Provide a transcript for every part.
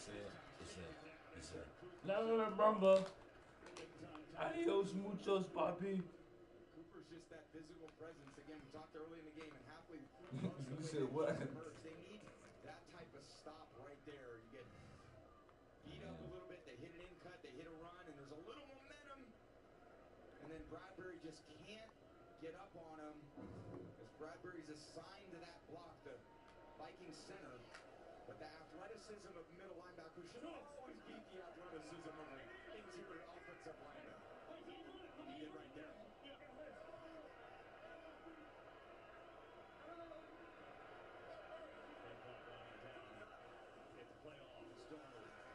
It's a La La La Bamba. Adios muchos papi. Cooper's just that physical presence. Again, we talked early in the game, and halfway most of You the way said they what? converge. They need that type of stop right there. You get beat up a little bit, they hit an in cut, they hit a run, and there's a little momentum. And then Bradbury just can't get up on him as Bradbury's assigned to that block, the Viking center. But the athleticism of middle linebacker should always beat the athleticism of an interior offensive linebacker. He did right there.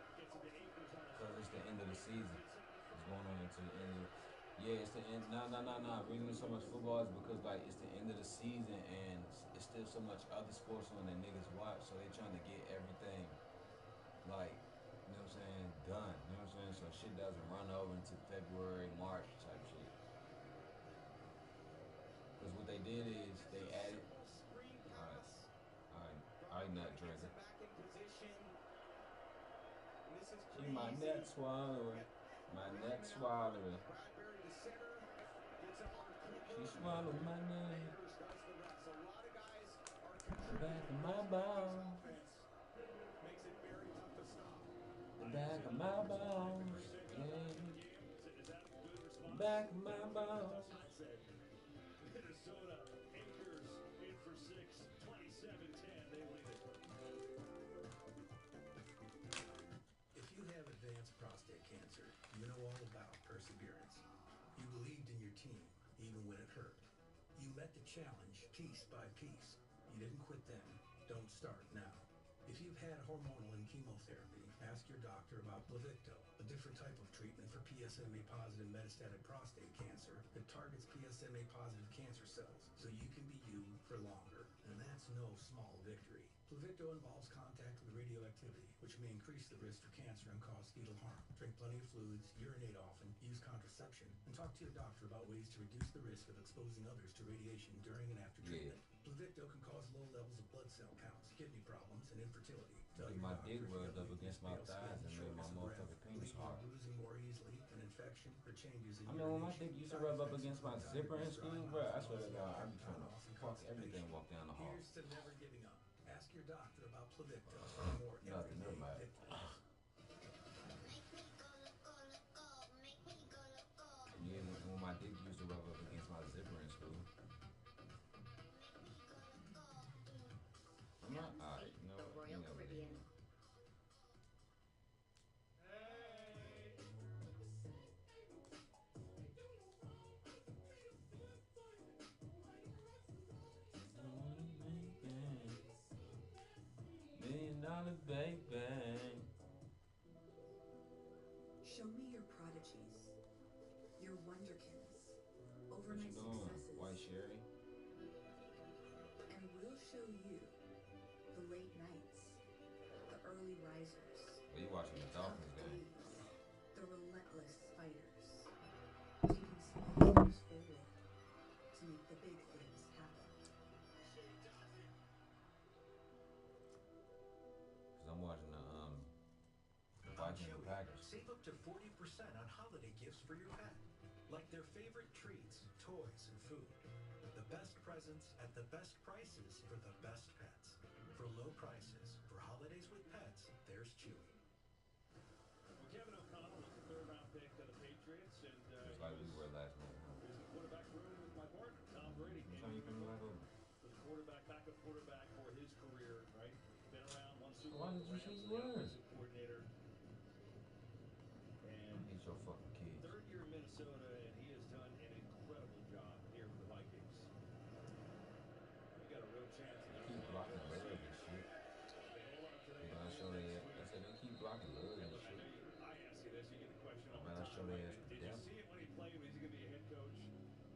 Because it's the end of the season. It's going on into the end of yeah, it's the end. Nah. Reason there's so much football is because like it's the end of the season and it's still so much other sports on that niggas watch, so they trying to get everything like, you know what I'm saying, done. You know what I'm saying? So shit doesn't run over into February, March type shit. Because what they did is they added. Alright, nut drinker. She my neck swallower. My neck swallower. She swallowed my neck. The back of my balls. The back of my balls. Yeah. The back of my balls. Minnesota Anchors in for 6, 27-10. They lead it. If you have advanced prostate cancer, you know all about perseverance. You believed in your team, even when it hurt. You met the challenge piece by piece. You didn't quit then. Don't start now. If you've had hormonal and chemotherapy, ask your doctor about Pluvicto, a different type of treatment for PSMA-positive metastatic prostate cancer that targets PSMA-positive cancer cells so you can be you for longer. And that's no small victory. Pluvicto involves contact with radioactivity, which may increase the risk for cancer and cause fetal harm. Drink plenty of fluids, urinate often, use contraception, and talk to your doctor about ways to reduce the risk of exposing others to radiation during and after treatment. Pluvicto can cause low levels of blood cell counts, kidney problems, and infertility. My dick rubbed up against my thighs and made my motherfucking penis hard. Bruising more easily, an infection, or changes in when my dick used to rub up against my zipper in school, bro, I swear to God, I'd be trying to fuck everything walk down the hall. Here's to never giving up. Ask your doctor about Pluvicto for more Nothing, never mind. Yeah, when my dick used to rub up against my zipper in school. I'm not, alright, you know what? You never did. $1 million baby. Show me your prodigies, your wonderkins, What overnight you doing, successes, White Sherry? and we'll show you the late nights, the early risers, Well, you watching the Dolphins game. the relentless fighters, taking small steps forward to make the big things happen. Cause I'm watching the Vikings and Packers. Save up to 40% on holiday gifts for your pet. Like their favorite treats, toys, and food. The best presents at the best prices for the best pets. For low prices, for holidays with pets, there's Chewy. Well, Kevin O'Connell was the third-round pick of the Patriots, and Just like we were last night. here's the quarterback room with my partner, Tom Brady. So you can back over. For the quarterback, backup quarterback for his career, right? Been around, won Super Why Bowl did you Rams, say the words? offensive coordinator. And Hate your fucking kids. third year in Minnesota, and he has done an incredible job here with the Vikings. We got a real chance. Keep blocking love and shit. But I show they, I said they keep blocking love and shit. I ask you this, you get the question all the Man, I time. show they ass Did you down. see it when he played? Was he going to be a head coach?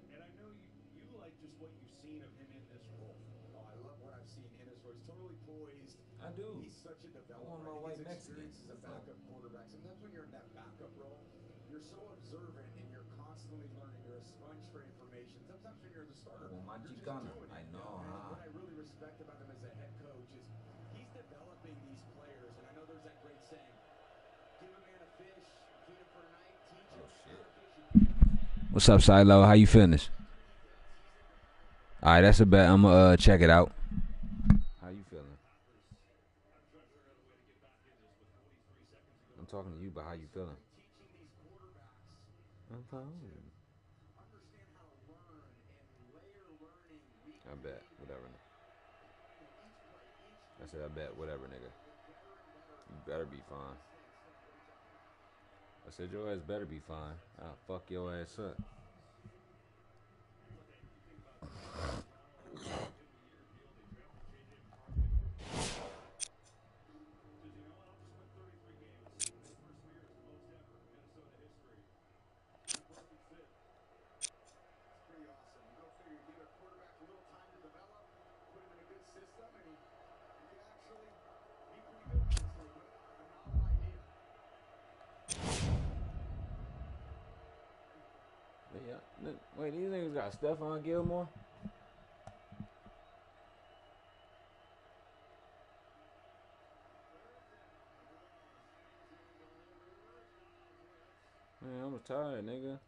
And I know you like just what you've seen of him in this role. Oh, I love what I've seen in his role. He's totally poised. I do. He's such a developer. want my white His Mexican. experience as a backup quarterback. Sometimes when you're in that backup role, you're so observant and you're constantly learning. You're a sponge for information. Sometimes when you're the starter, Oh, my you're just Chicano. doing it. I know, And huh? what I really respect about him as a head coach is he's developing these players. And I know there's that great saying, What's up, Silo? How you feeling? All right, that's a bet. I'm gonna check it out. How you feeling? I'm talking to you, but how you feeling? I'm fine. I bet. Whatever. I said I bet. Whatever, nigga. You better be fine. I said your ass better be fine. I'll fuck your ass up. Yeah. Wait, these niggas got Stephon Gilmore? Man, I'm retired, nigga.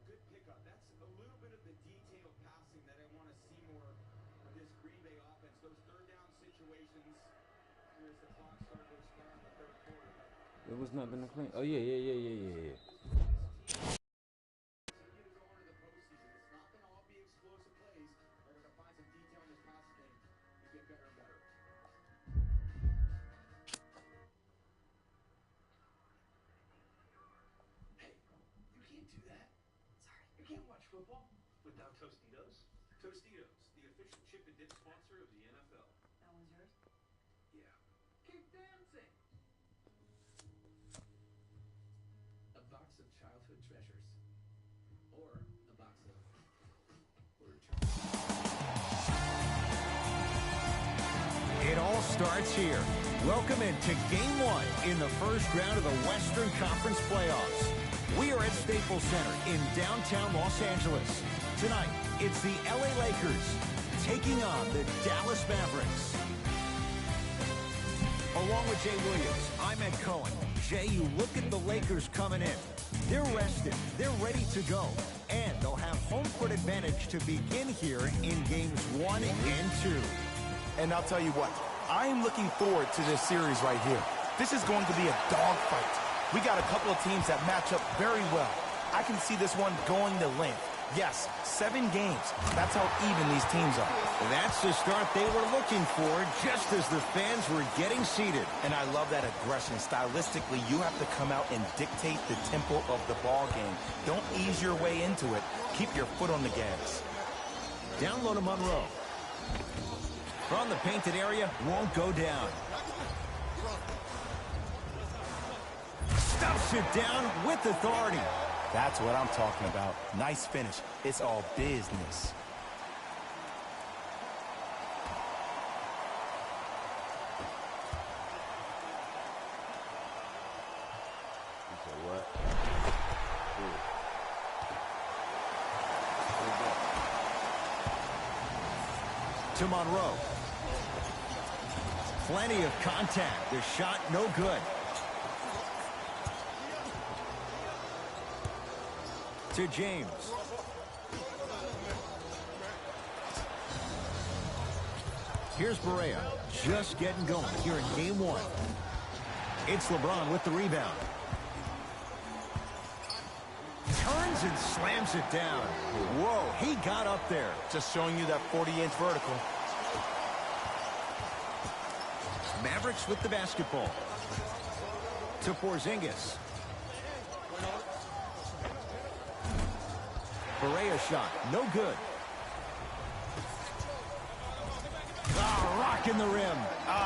Good pickup. That's a little bit of the detailed passing that I want to see more of this Green Bay offense. Those third down situations here as the clock started to expire in the third quarter. There was nothing to clean. Oh, yeah. Continue to go into the postseason. It's not going to all be explosive plays. They're going to find some detail in this passing game and get better and better. Hey, you can't do that. Sorry. You can't watch football without Tostitos. Tostitos, the official chip and dip sponsor of the NFL. That one's yours? Yeah. Keep dancing. A box of childhood treasures. Or a box of word treasures. It all starts here. Welcome into Game 1 in the first round of the Western Conference Playoffs. We are at Staples Center in downtown Los Angeles. Tonight, it's the LA Lakers taking on the Dallas Mavericks. Along with Jay Williams, I'm Ed Cohen. Jay, you look at the Lakers coming in. They're rested. They're ready to go. And they'll have home court advantage to begin here in games 1 and 2. And I'll tell you what, I am looking forward to this series right here. This is going to be a dogfight. We got a couple of teams that match up very well. I can see this one going to length. Yes, 7 games. That's how even these teams are. That's the start they were looking for, just as the fans were getting seated. And I love that aggression. Stylistically, you have to come out and dictate the tempo of the ball game. Don't ease your way into it. Keep your foot on the gas. Down low to Monroe. From the painted area, won't go down. Stuffs it down with authority. That's what I'm talking about. Nice finish. It's all business. To Monroe. Plenty of contact. The shot no good. To James. Here's Barea. Just getting going here in game 1. It's LeBron with the rebound. Turns and slams it down. Whoa, he got up there. Just showing you that 40-inch vertical. Mavericks with the basketball. To Porzingis. Barea shot, no good. Rocking the rim.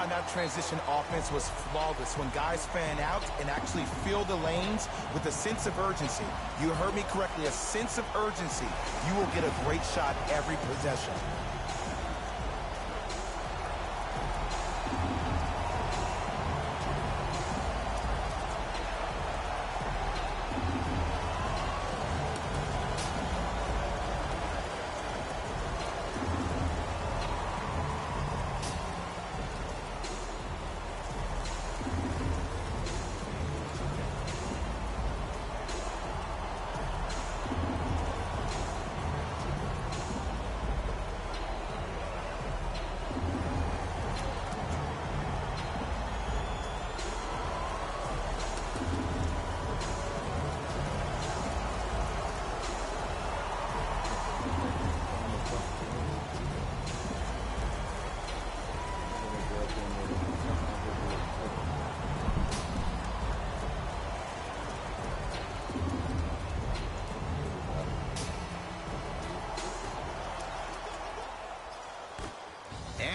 That transition offense was flawless when guys fan out and actually fill the lanes with a sense of urgency. You heard me correctly, a sense of urgency. You will get a great shot every possession.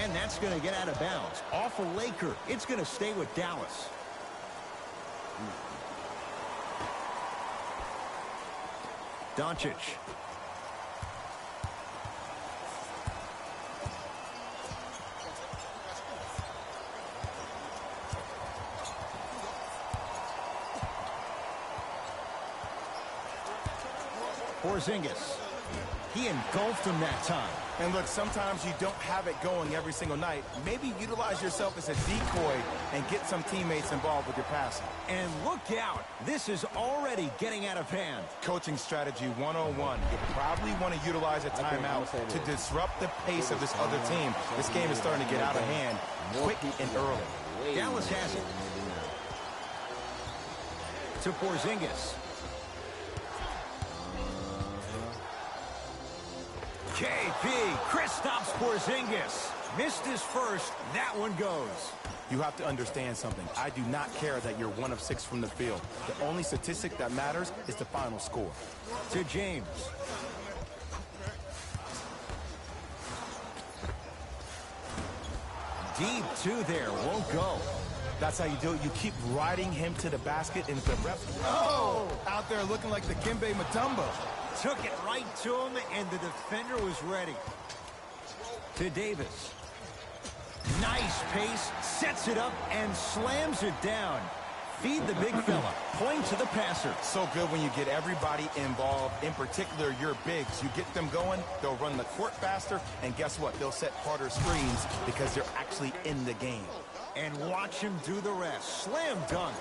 And that's going to get out of bounds. Off a Laker. It's going to stay with Dallas. Doncic. Porzingis. He engulfed him that time. And look, sometimes you don't have it going every single night. Maybe utilize yourself as a decoy and get some teammates involved with your passing. And look out. This is already getting out of hand. Coaching strategy 101. You probably want to utilize a timeout to disrupt the pace of this other team. This game is starting to get out of hand quick and early. Dallas has it. To Porzingis. KP, Kristaps Porzingis. Missed his first. That one goes. You have to understand something. I do not care that you're 1 of 6 from the field. The only statistic that matters is the final score. To James. Deep two there. Won't go. That's how you do it. You keep riding him to the basket, and the ref, oh, out there looking like the Kimbe Mutombo. Took it right to him, and the defender was ready. To Davis. Nice pace, sets it up, and slams it down. Feed the big fella. Point to the passer. So good when you get everybody involved, in particular your bigs. You get them going, they'll run the court faster, and guess what? They'll set harder screens because they're actually in the game. And watch him do the rest. Slam dunk.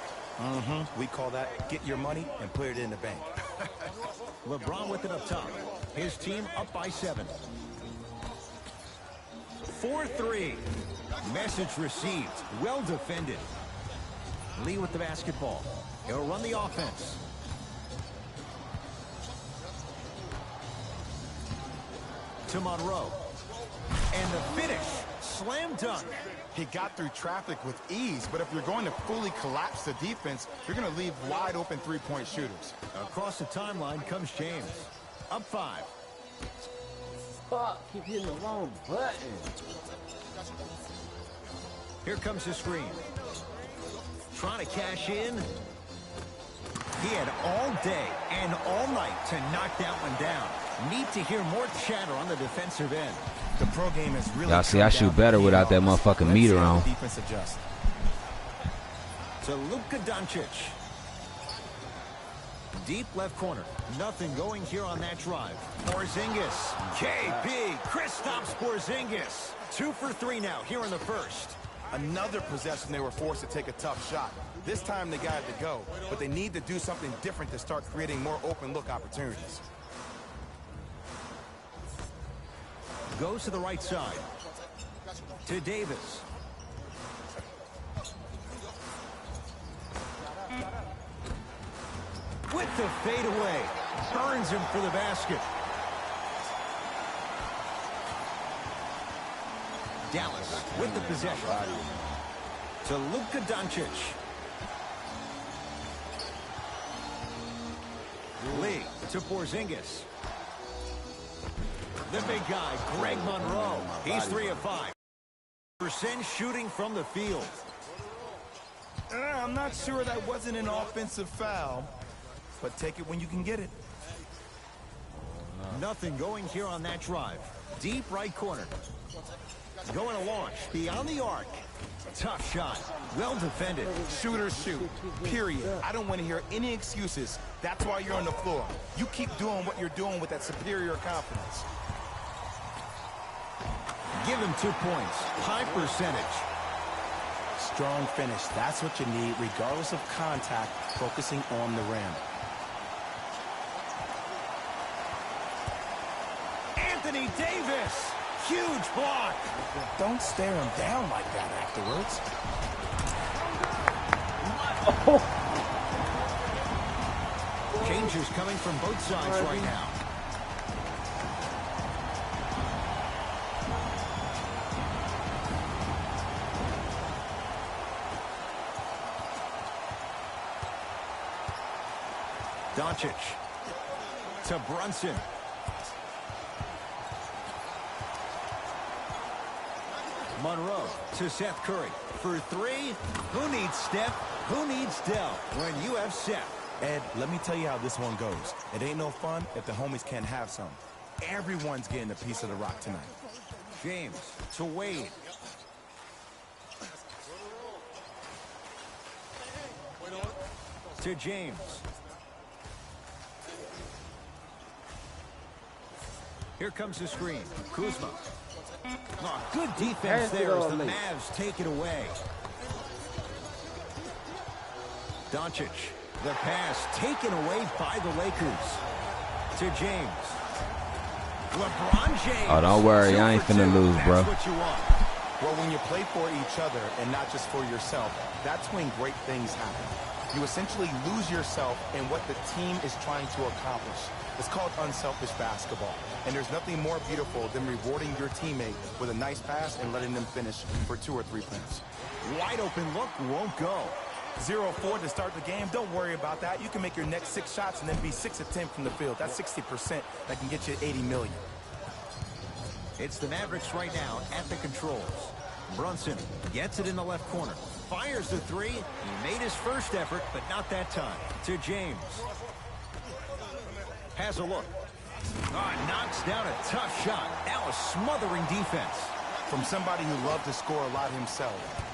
We call that get your money and put it in the bank. LeBron with it up top. His team up by 7. 4-3. Message received. Well defended. Lee with the basketball. He'll run the offense. To Monroe. And the finish. Slam dunk. He got through traffic with ease, but if you're going to fully collapse the defense, you're going to leave wide open three-point shooters. Across the timeline comes James. Up 5. Fuck, keep hitting the wrong button. Here comes the screen. Trying to cash in. He had all day and all night to knock that one down. Need to hear more chatter on the defensive end. The pro game is really. Y'all see, I shoot better without that motherfucking meter on. Defense adjust. To Luka Doncic. Deep left corner. Nothing going here on that drive. Porzingis. KP. Kristaps Porzingis. 2 for 3 now here in the first. Another possession they were forced to take a tough shot. This time they got it to go, but they need to do something different to start creating more open look opportunities. Goes to the right side. To Davis. With the fadeaway. Burns him for the basket. Dallas with the possession. To Luka Doncic. Lee to Porzingis. The big guy, Greg Monroe. He's 3 of 5. % shooting from the field. I'm not sure that wasn't an offensive foul, but take it when you can get it. Nothing going here on that drive. Deep right corner. Going to launch beyond the arc. Tough shot. Well defended. Shooters shoot. Period. I don't want to hear any excuses. That's why you're on the floor. You keep doing what you're doing with that superior confidence. Give him 2 points. High percentage. Strong finish. That's what you need, regardless of contact, focusing on the rim. Anthony Davis. Huge block. Don't stare him down like that afterwards. Changes coming from both sides right now. Doncic to Brunson. Monroe to Seth Curry for three. Who needs Steph? Who needs Dell when you have Seth? Ed, let me tell you how this one goes. It ain't no fun if the homies can't have some. Everyone's getting a piece of the rock tonight. James to Wade. To James. Here comes the screen. Kuzma. Oh, good defense there as the Mavs take it away. Doncic. The pass taken away by the Lakers. To James. LeBron James. Oh, don't worry. I ain't finna lose, bro. That's what you want. Well, when you play for each other and not just for yourself, that's when great things happen. You essentially lose yourself in what the team is trying to accomplish. It's called unselfish basketball. And there's nothing more beautiful than rewarding your teammate with a nice pass and letting them finish for 2 or 3 points. Wide open look won't go. 0-4 to start the game. Don't worry about that. You can make your next 6 shots and then be 6 of 10 from the field. That's 60%. That can get you 80 million. It's the Mavericks right now at the controls. Brunson gets it in the left corner. Fires the three. He made his first effort, but not that time. To James. Has a look. Knocks down a tough shot. That was smothering defense. From somebody who loved to score a lot himself.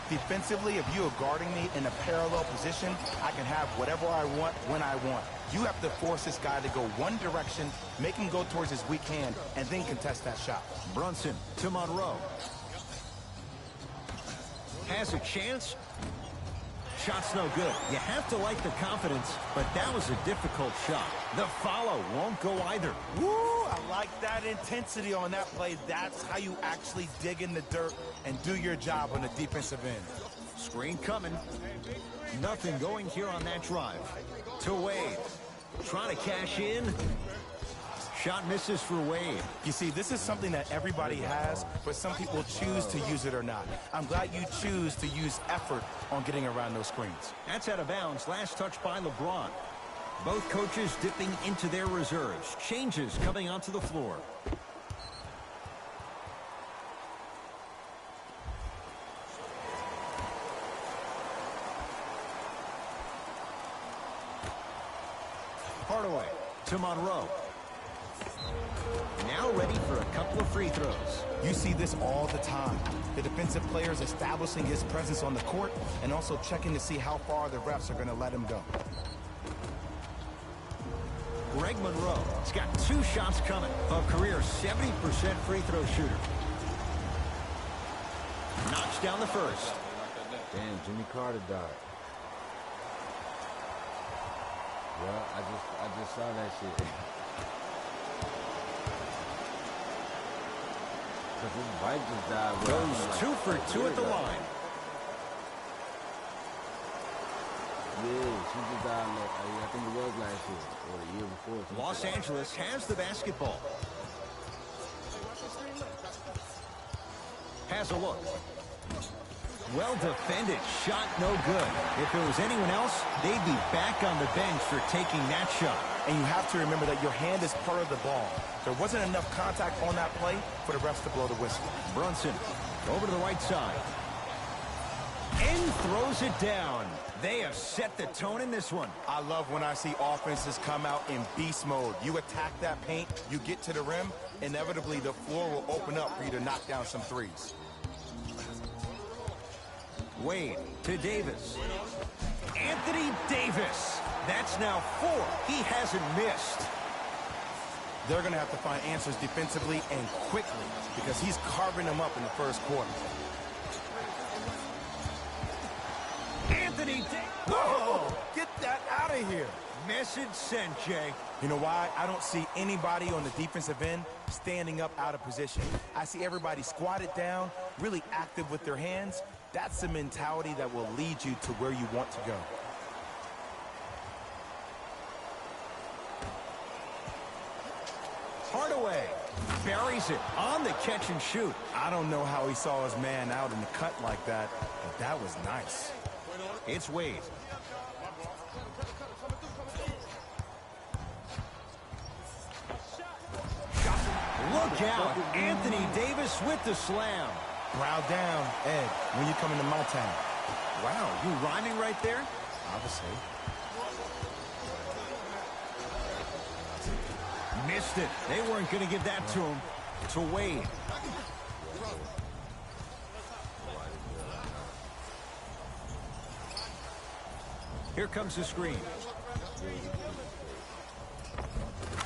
Defensively, if you are guarding me in a parallel position, I can have whatever I want when I want. You have to force this guy to go one direction, make him go towards his weak hand, and then contest that shot. Brunson to Monroe. Has a chance. Shot's no good. You have to like the confidence, but that was a difficult shot. The follow won't go either. Woo! I like that intensity on that play. That's how you actually dig in the dirt and do your job on the defensive end. Screen coming. Nothing going here on that drive. To Wade. Trying to cash in. Shot misses for Wade. You see, this is something that everybody has, but some people choose to use it or not. I'm glad you choose to use effort on getting around those screens. That's out of bounds. Last touch by LeBron. Both coaches dipping into their reserves. Changes coming onto the floor. Hardaway to Monroe. Now ready for a couple of free throws. You see this all the time. The defensive players establishing his presence on the court and also checking to see how far the refs are going to let him go. Greg Monroe has got 2 shots coming. A career 70% free throw shooter. Knocks down the first. Damn, Jimmy Carter died. Well, I just saw that shit. Because his wife just died. Goes 2 for 2 at the line. Yeah, she just died, I think it was last year or the year before. Los Angeles has the basketball. Has a look. Well defended. Shot no good. If it was anyone else, they'd be back on the bench for taking that shot. And you have to remember that your hand is part of the ball. There wasn't enough contact on that play for the refs to blow the whistle. Brunson over to the right side. And throws it down. They have set the tone in this one. I love when I see offenses come out in beast mode. You attack that paint, you get to the rim, inevitably the floor will open up for you to knock down some threes. Wade to Davis. Anthony Davis. That's now 4. He hasn't missed. They're going to have to find answers defensively and quickly because he's carving them up in the first quarter. Anthony Davis. Oh, get that out of here. Message sent, Jay. You know why? I don't see anybody on the defensive end standing up out of position. I see everybody squatted down, really active with their hands. That's the mentality that will lead you to where you want to go. Hardaway buries it on the catch and shoot. I don't know how he saw his man out in the cut like that, but that was nice. It's Wade. Look out. Anthony Davis with the slam. Brow down, Ed, when you come into my town. Wow, you rhyming right there? Obviously. Missed it. They weren't going to give that to him. To Wade. Here comes the screen.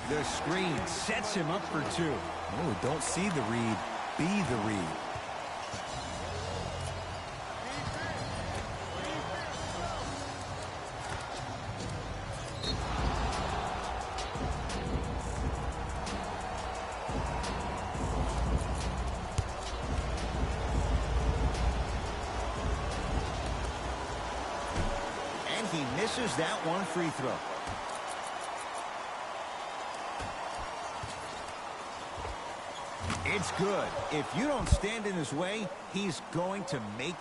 The screen sets him up for two. Oh, don't see the read. Be the read. And he misses that one free throw. It's good. If you don't stand in his way, he's going to make.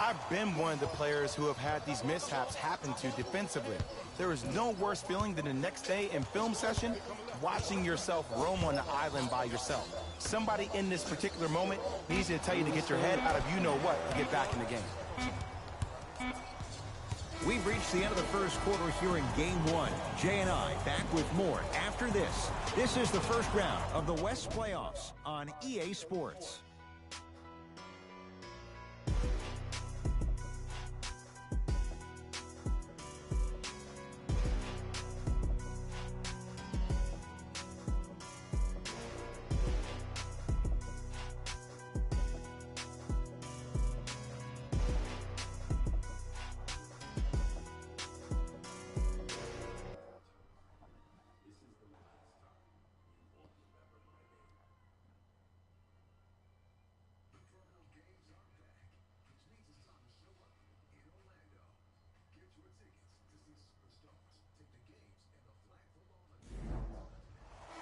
I've been one of the players who have had these mishaps happen to defensively. There is no worse feeling than the next day in film session, watching yourself roam on the island by yourself. Somebody in this particular moment needs to tell you to get your head out of you-know-what to get back in the game. We've reached the end of the first quarter here in Game 1. Jay and I back with more after this. This is the first round of the West Playoffs on EA Sports.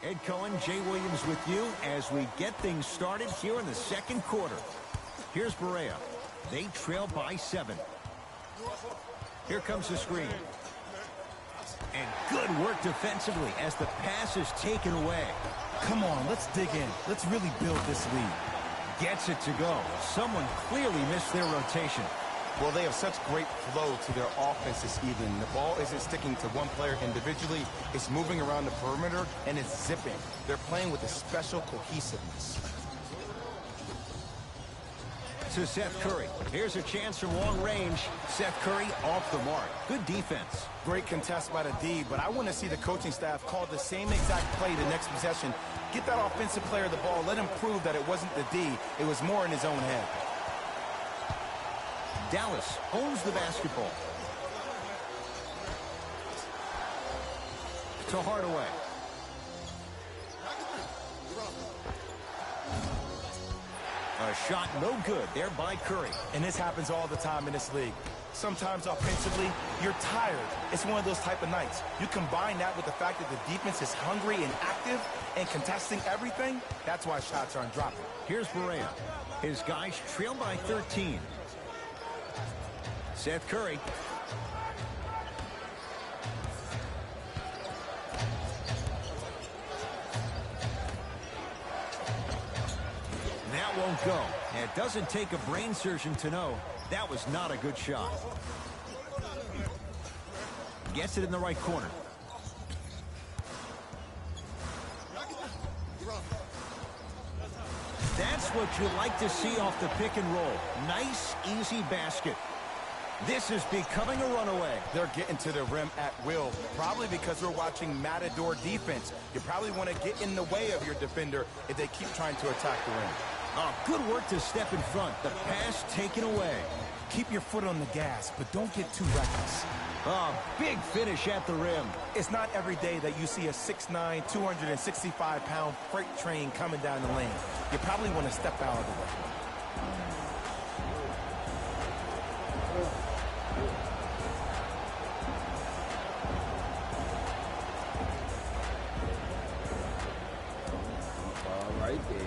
Ed Cohen, Jay Williams with you as we get things started here in the second quarter. Here's Barea. They trail by 7. Here comes the screen. And good work defensively as the pass is taken away. Come on, let's dig in. Let's really build this lead. Gets it to go. Someone clearly missed their rotation. Well, they have such great flow to their offense this evening. The ball isn't sticking to one player individually. It's moving around the perimeter, and it's zipping. They're playing with a special cohesiveness. To Seth Curry. Here's a chance from long range. Seth Curry off the mark. Good defense. Great contest by the D, but I want to see the coaching staff call the same exact play the next possession. Get that offensive player the ball. Let him prove that it wasn't the D. It was more in his own head. Dallas owns the basketball. To Hardaway. A shot no good there by Curry. And this happens all the time in this league. Sometimes offensively, you're tired. It's one of those type of nights. You combine that with the fact that the defense is hungry and active and contesting everything, that's why shots aren't dropping. Here's Barea. His guys trail by 13. Seth Curry. That won't go. And it doesn't take a brain surgeon to know that was not a good shot. Gets it in the right corner. That's what you like to see off the pick and roll. Nice, easy basket. This is becoming a runaway. They're getting to the rim at will, probably because we're watching Matador defense. You probably want to get in the way of your defender if they keep trying to attack the rim. Oh, good work to step in front. The pass taken away. Keep your foot on the gas, but don't get too reckless. Oh, big finish at the rim. It's not every day that you see a 6'9", 265-pound freight train coming down the lane. You probably want to step out of the way. Right there.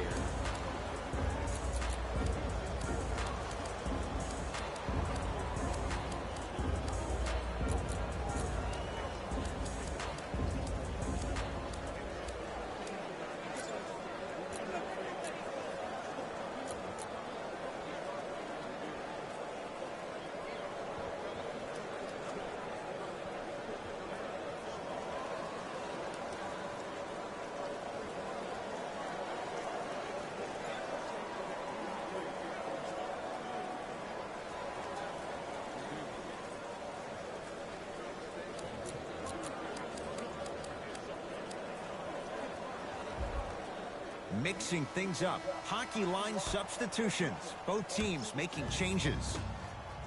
Mixing things up. Hockey line substitutions. Both teams making changes.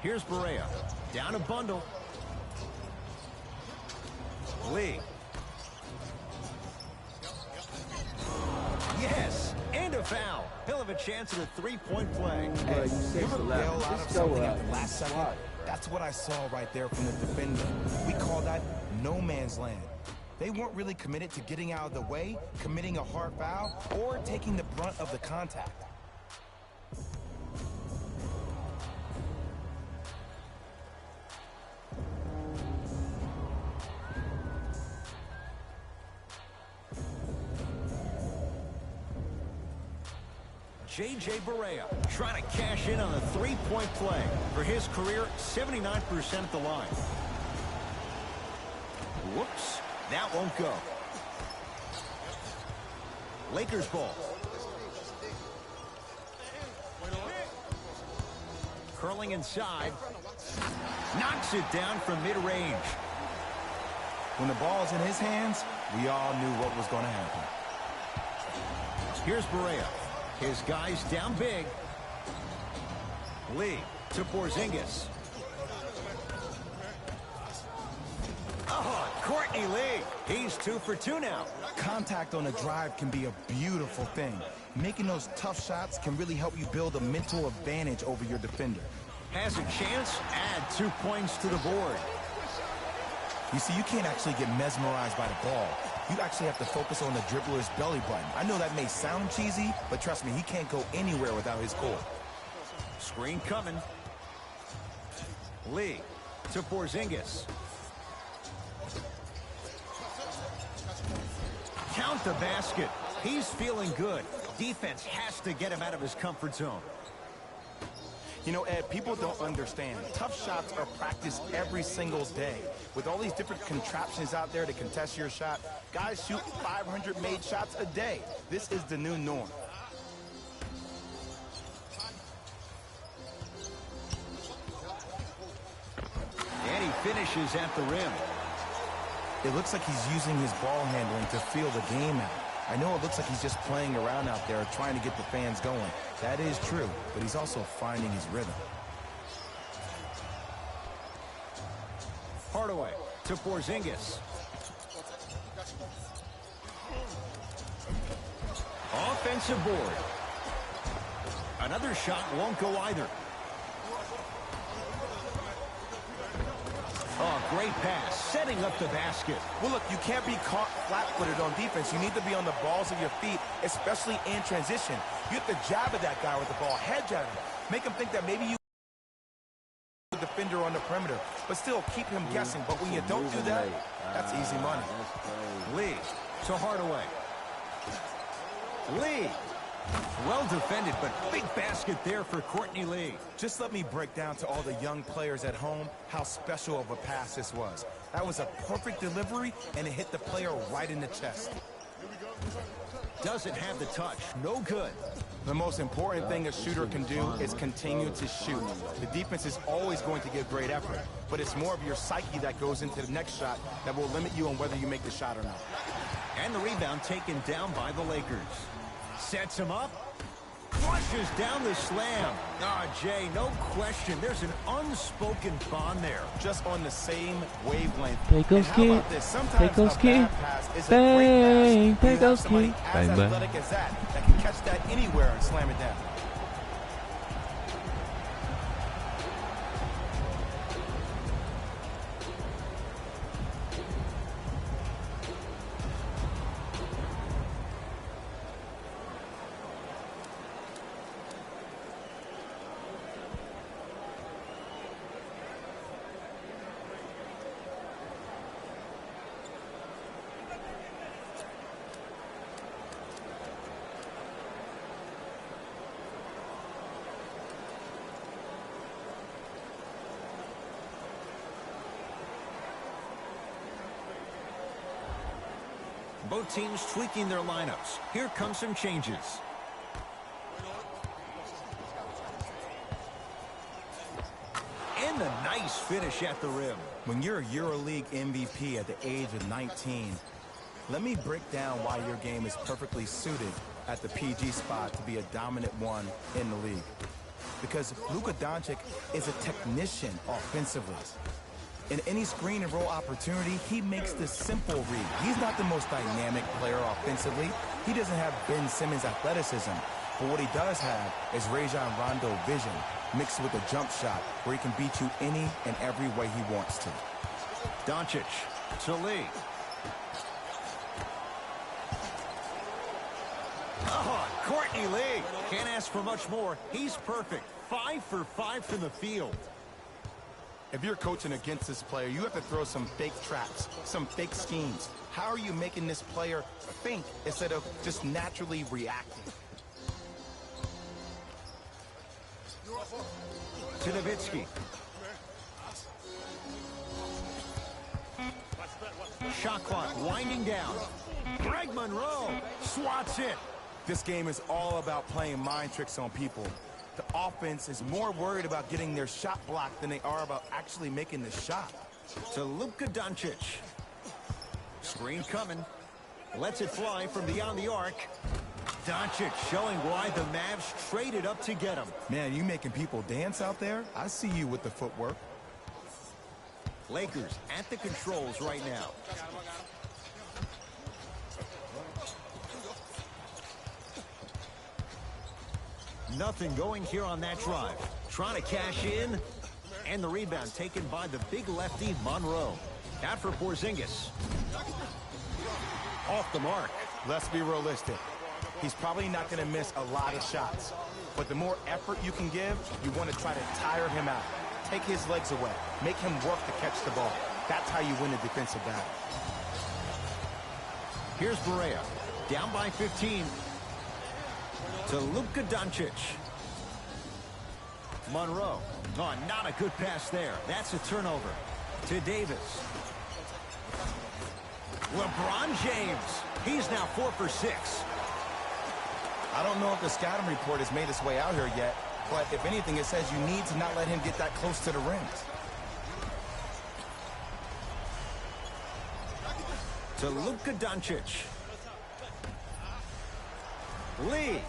Here's Barea. Down a bundle. Lee. Yes, and a foul. He'll have a chance at a three-point play. Hey, you say so loud. Bail out of Just something go at the last second. That's what I saw right there from the defender. We call that no man's land. They weren't really committed to getting out of the way, committing a hard foul, or taking the brunt of the contact. J.J. Barea trying to cash in on a three-point play. For his career, 79% at the line. Whoops, that won't go. Lakers ball. Curling inside. Knocks it down from mid-range. When the ball's in his hands, we all knew what was going to happen. Here's Barea. His guys down big. Lee to Porzingis. Oh, Courtney Lee. He's 2 for 2 now. Contact on a drive can be a beautiful thing. Making those tough shots can really help you build a mental advantage over your defender. Has a chance, add 2 points to the board. You see, you can't actually get mesmerized by the ball. You actually have to focus on the dribbler's belly button. I know that may sound cheesy, but trust me, he can't go anywhere without his core. Screen coming. Lee to Porzingis. Count the basket. He's feeling good. Defense has to get him out of his comfort zone. You know, Ed, people don't understand. Tough shots are practiced every single day. With all these different contraptions out there to contest your shot, guys shoot 500 made shots a day. This is the new norm. And he finishes at the rim. It looks like he's using his ball handling to feel the game out. I know it looks like he's just playing around out there trying to get the fans going. That is true, but he's also finding his rhythm. Hardaway to Porzingis. Offensive board. Another shot won't go either. Oh, great pass, setting up the basket. Well, look, you can't be caught flat-footed on defense. You need to be on the balls of your feet, especially in transition. You have to jab at that guy with the ball, hedge at him. Make him think that maybe you the defender on the perimeter, but still keep him guessing. But when you don't do that, that's easy money. Lee to Hardaway. Lee. Well defended, but big basket there for Courtney Lee. Just let me break down to all the young players at home how special of a pass this was. That was a perfect delivery, and it hit the player right in the chest. Doesn't have the touch. No good. The most important thing a shooter can do is continue to shoot. The defense is always going to give great effort, but it's more of your psyche that goes into the next shot that will limit you on whether you make the shot or not. And the rebound taken down by the Lakers. Sets him up. Flushes down the slam. Jay, no question. There's an unspoken bond there. Just on the same wavelength. Take those key. Take those key. Bang. Take those key. As athletic as that can catch that anywhere and slam it down. Both teams tweaking their lineups. Here come some changes. And a nice finish at the rim. When you're a EuroLeague MVP at the age of 19, Let me break down why your game is perfectly suited at the PG spot to be a dominant one in the league. Because Luka Doncic is a technician offensively. In any screen and roll opportunity, he makes the simple read. He's not the most dynamic player offensively. He doesn't have Ben Simmons' athleticism. But what he does have is Rajon Rondo vision mixed with a jump shot where he can beat you any and every way he wants to. Doncic to Lee. Oh, Courtney Lee. Can't ask for much more. He's perfect. 5 for 5 from the field. If you're coaching against this player, you have to throw some fake traps, some fake schemes. How are you making this player think instead of just naturally reacting? To Nowitzki. Shot clock winding down. Greg Monroe swats it. This game is all about playing mind tricks on people. The offense is more worried about getting their shot blocked than they are about actually making the shot. To Luka Doncic. Screen coming. Lets it fly from beyond the arc. Doncic showing why the Mavs traded up to get him. Man, you making people dance out there? I see you with the footwork. Lakers at the controls right now. Nothing going here on that drive. Trying to cash in. And the rebound taken by the big lefty, Monroe. Out for Porzingis. Off the mark. Let's be realistic. He's probably not going to miss a lot of shots. But the more effort you can give, you want to try to tire him out. Take his legs away. Make him work to catch the ball. That's how you win a defensive battle. Here's Barea. Down by 15. To Luka Doncic. Monroe. Oh, not a good pass there. That's a turnover. To Davis. LeBron James. He's now 4 for 6. I don't know if the scouting report has made its way out here yet, but if anything, it says you need to not let him get that close to the rim. To Luka Doncic. Lee.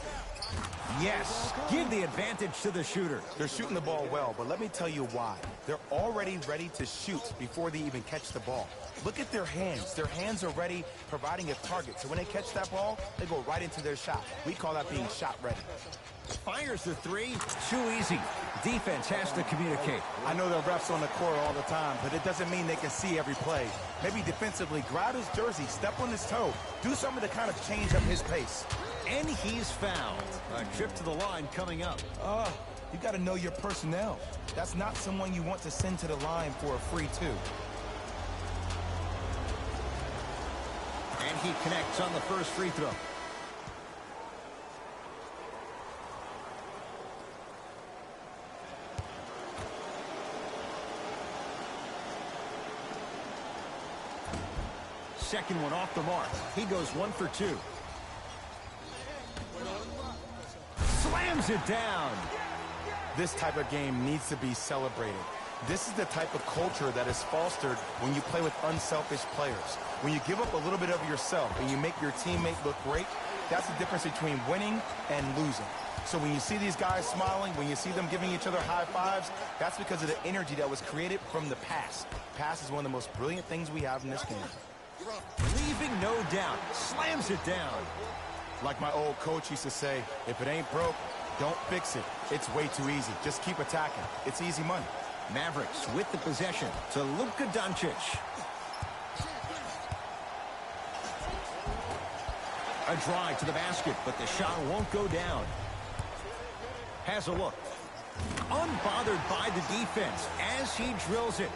Yes, give the advantage to the shooter. They're shooting the ball well, but let me tell you why. They're already ready to shoot before they even catch the ball. Look at their hands. Their hands are ready, providing a target. So when they catch that ball, they go right into their shot. We call that being shot ready. Fires the three. Too easy. Defense has to communicate. I know there are refs on the court all the time, but it doesn't mean they can see every play. Maybe defensively, grab his jersey, step on his toe, do something to kind of change up his pace. And he's fouled. A trip to the line coming up. You got to know your personnel. That's not someone you want to send to the line for a free two. And he connects on the first free throw. Second one off the mark. He goes 1 for 2. Slams it down. This type of game needs to be celebrated. This is the type of culture that is fostered when you play with unselfish players. When you give up a little bit of yourself and you make your teammate look great, that's the difference between winning and losing. So when you see these guys smiling, when you see them giving each other high fives, that's because of the energy that was created from the pass. Pass is one of the most brilliant things we have in this game. Leaving no doubt. Slams it down. Like my old coach used to say, if it ain't broke, don't fix it. It's way too easy. Just keep attacking. It's easy money. Mavericks with the possession to Luka Doncic. A drive to the basket, but the shot won't go down. Has a look. Unbothered by the defense as he drills it.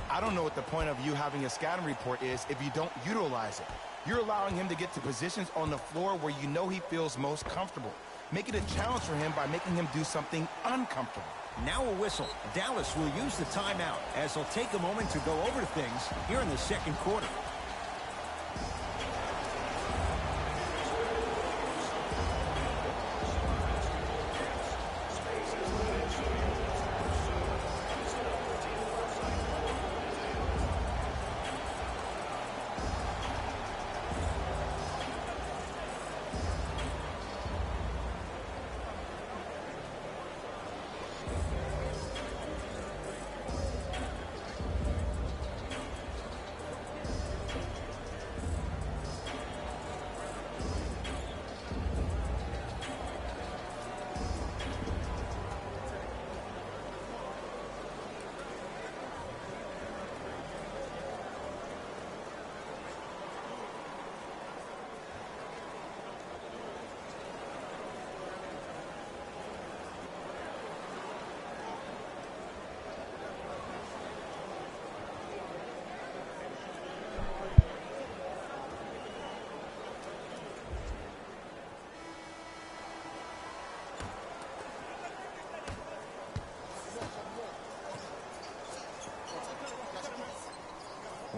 I don't know what the point of you having a scouting report is if you don't utilize it. You're allowing him to get to positions on the floor where you know he feels most comfortable. Make it a challenge for him by making him do something uncomfortable. Now a whistle. Dallas will use the timeout as they'll take a moment to go over things here in the second quarter.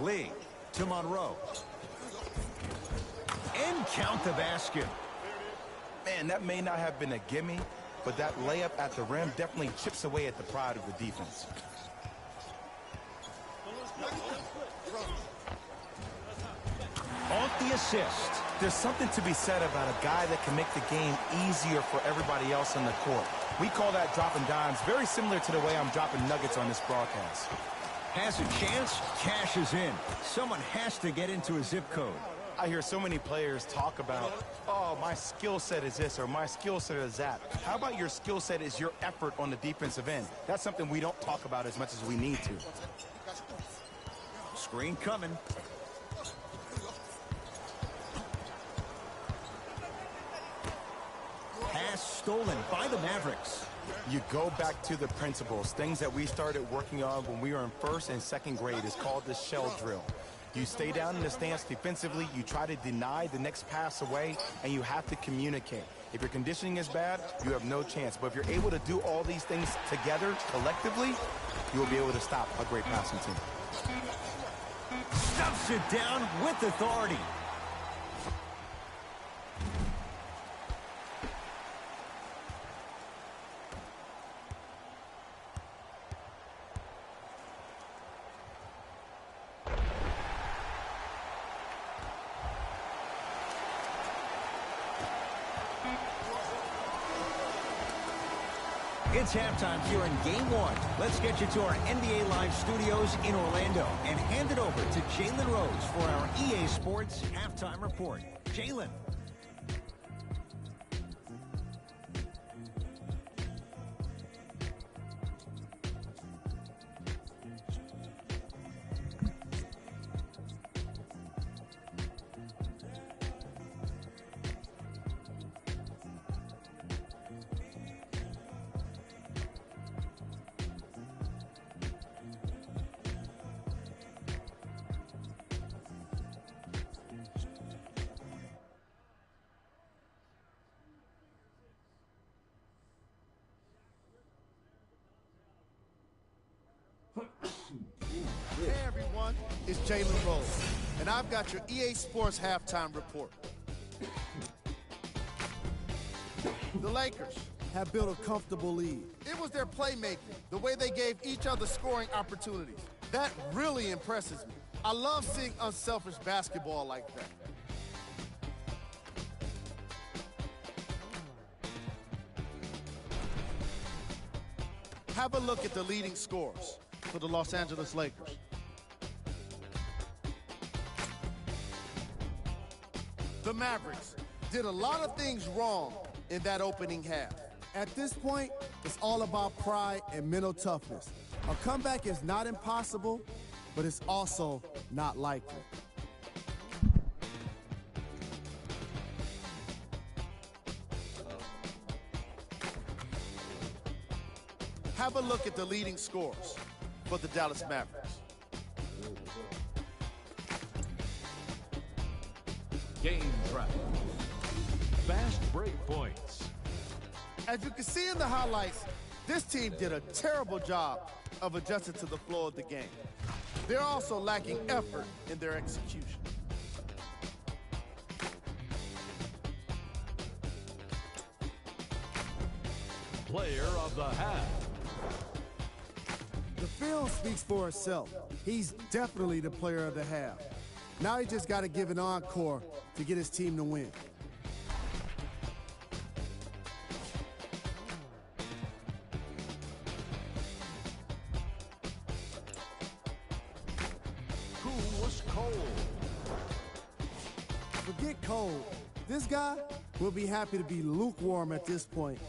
Lee to Monroe. And count the basket. Man, that may not have been a gimme, but that layup at the rim definitely chips away at the pride of the defense. Off the assist. There's something to be said about a guy that can make the game easier for everybody else on the court. We call that dropping dimes, very similar to the way I'm dropping nuggets on this broadcast. Has a chance, cashes in. Someone has to get into a zip code. I hear so many players talk about, oh, my skill set is this or my skill set is that. How about your skill set is your effort on the defensive end? That's something we don't talk about as much as we need to. Screen coming. Pass stolen by the Mavericks. You go back to the principles. Things that we started working on when we were in first and second grade is called the shell drill. You stay down in the stance defensively, you try to deny the next pass away, and you have to communicate. If your conditioning is bad, you have no chance. But if you're able to do all these things together, collectively, you will be able to stop a great passing team. Stuffs it down with authority. It's halftime here in Game 1. Let's get you to our NBA Live studios in Orlando and hand it over to Jalen Rose for our EA Sports Halftime Report. Jalen. Hey everyone, it's Jalen Rose, and I've got your EA Sports Halftime Report. The Lakers have built a comfortable lead. It was their playmaking, the way they gave each other scoring opportunities. That really impresses me. I love seeing unselfish basketball like that. Have a look at the leading scorers for the Los Angeles Lakers. The Mavericks did a lot of things wrong in that opening half. At this point, it's all about pride and mental toughness. A comeback is not impossible, but it's also not likely. Have a look at the leading scorers for the Dallas Mavericks. Game track. Fast break points. As you can see in the highlights, this team did a terrible job of adjusting to the flow of the game. They're also lacking effort in their execution. Player of the half. The film speaks for itself. He's definitely the player of the half. Now he just got to give an encore to get his team to win. Who was cold? Forget cold. This guy will be happy to be lukewarm at this point.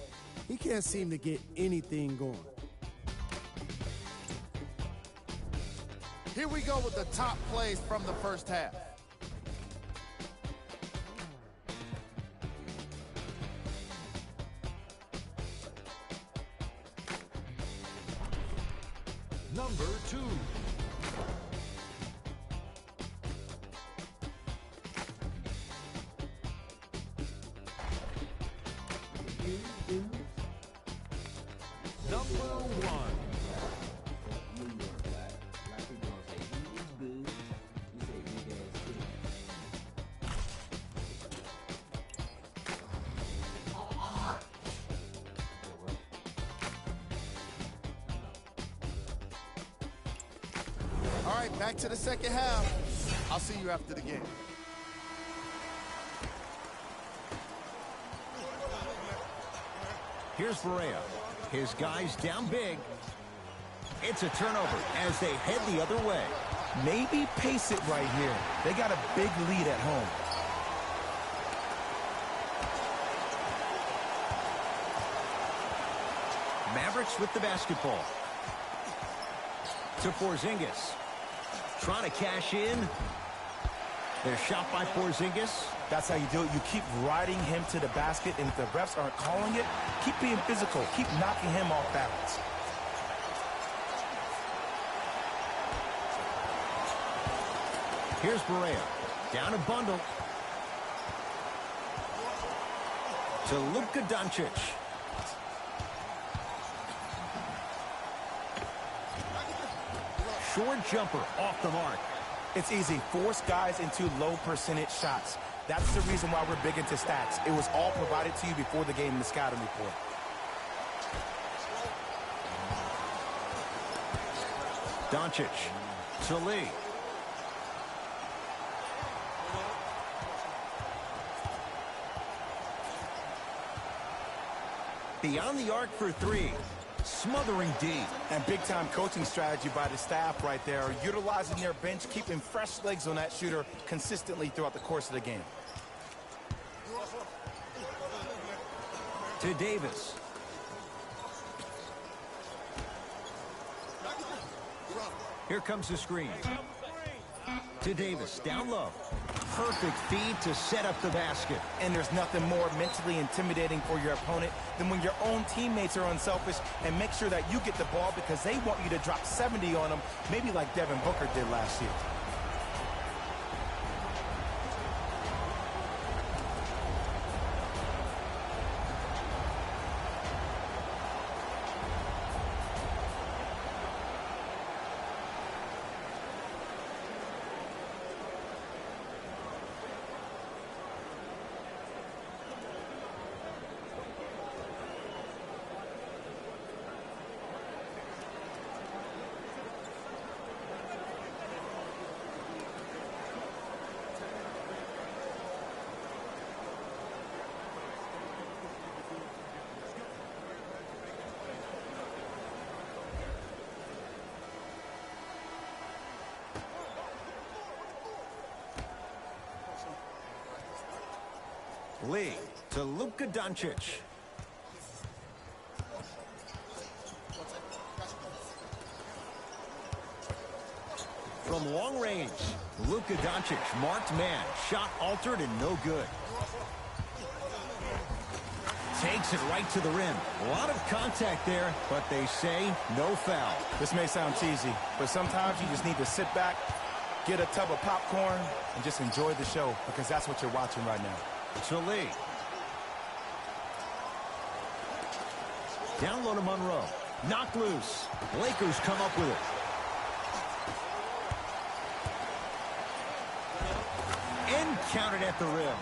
He can't seem to get anything going. Here we go with the top plays from the first half. Number 2. Number 1. right, back to the second half. I'll see you after the game. Here's Barea. His guys down big. It's a turnover as they head the other way. Maybe pace it right here. They got a big lead at home. Mavericks with the basketball. To Porzingis. Trying to cash in. Their shot by Porzingis. That's how you do it. You keep riding him to the basket, and if the refs aren't calling it, keep being physical. Keep knocking him off balance. Here's Barea. Down a bundle. To Luka Doncic. Short jumper off the mark. It's easy. Force guys into low percentage shots. That's the reason why we're big into stats. It was all provided to you before the game in the scouting report. Doncic to Lee. Beyond the arc for three. Smothering D. And big-time coaching strategy by the staff right there, utilizing their bench, keeping fresh legs on that shooter consistently throughout the course of the game. To Davis. Here comes the screen. To Davis, down low. Perfect feed to set up the basket. And there's nothing more mentally intimidating for your opponent than when your own teammates are unselfish and make sure that you get the ball because they want you to drop 70 on them, maybe like Devin Booker did last year. Lee to Luka Doncic. From long range, Luka Doncic, marked man, shot altered and no good. Takes it right to the rim. A lot of contact there, but they say no foul. This may sound cheesy, but sometimes you just need to sit back, get a tub of popcorn, and just enjoy the show because that's what you're watching right now. To Lee. Down low to Monroe. Knocked loose. Lakers come up with it. And counted at the rim.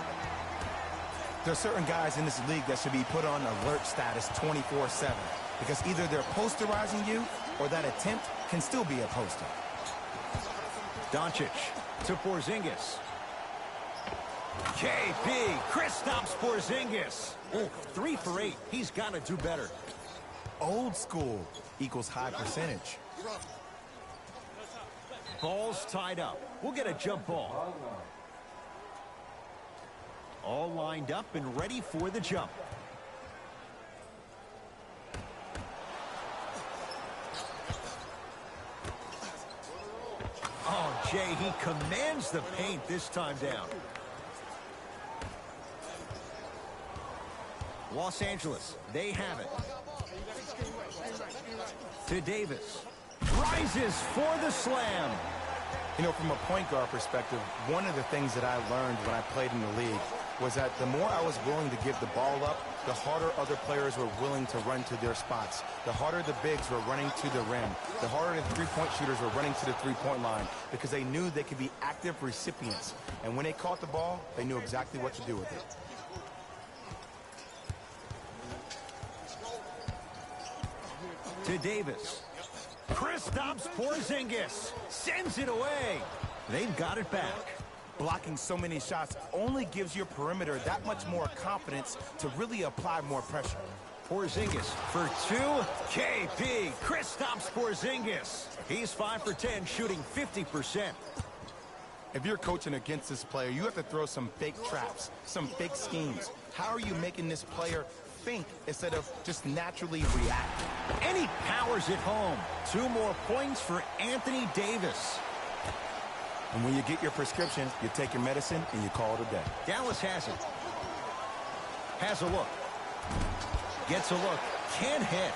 There are certain guys in this league that should be put on alert status 24/7 because either they're posterizing you or that attempt can still be a poster. Doncic to Porzingis. KP, Kristaps Porzingis. Oh, 3 for 8. He's got to do better. Old school equals high percentage. Ball's tied up. We'll get a jump ball. All lined up and ready for the jump. Oh, Jay, he commands the paint this time down. Los Angeles, they have it. To Davis. Rises for the slam. You know, from a point guard perspective, one of the things that I learned when I played in the league was that the more I was willing to give the ball up, the harder other players were willing to run to their spots. The harder the bigs were running to the rim. The harder the three-point shooters were running to the three-point line because they knew they could be active recipients. And when they caught the ball, they knew exactly what to do with it. To Davis. Kristaps Porzingis sends it away. They've got it back. Blocking so many shots only gives your perimeter that much more confidence to really apply more pressure. Porzingis for 2. KP, Kristaps Porzingis. He's 5 for 10, shooting 50%. If you're coaching against this player, you have to throw some fake traps, some fake schemes. How are you making this player think instead of just naturally react? And he powers it home. 2 more points for Anthony Davis. And when you get your prescription, you take your medicine and you call it a day. Dallas has it. Has a look. Gets a look. Can't hit.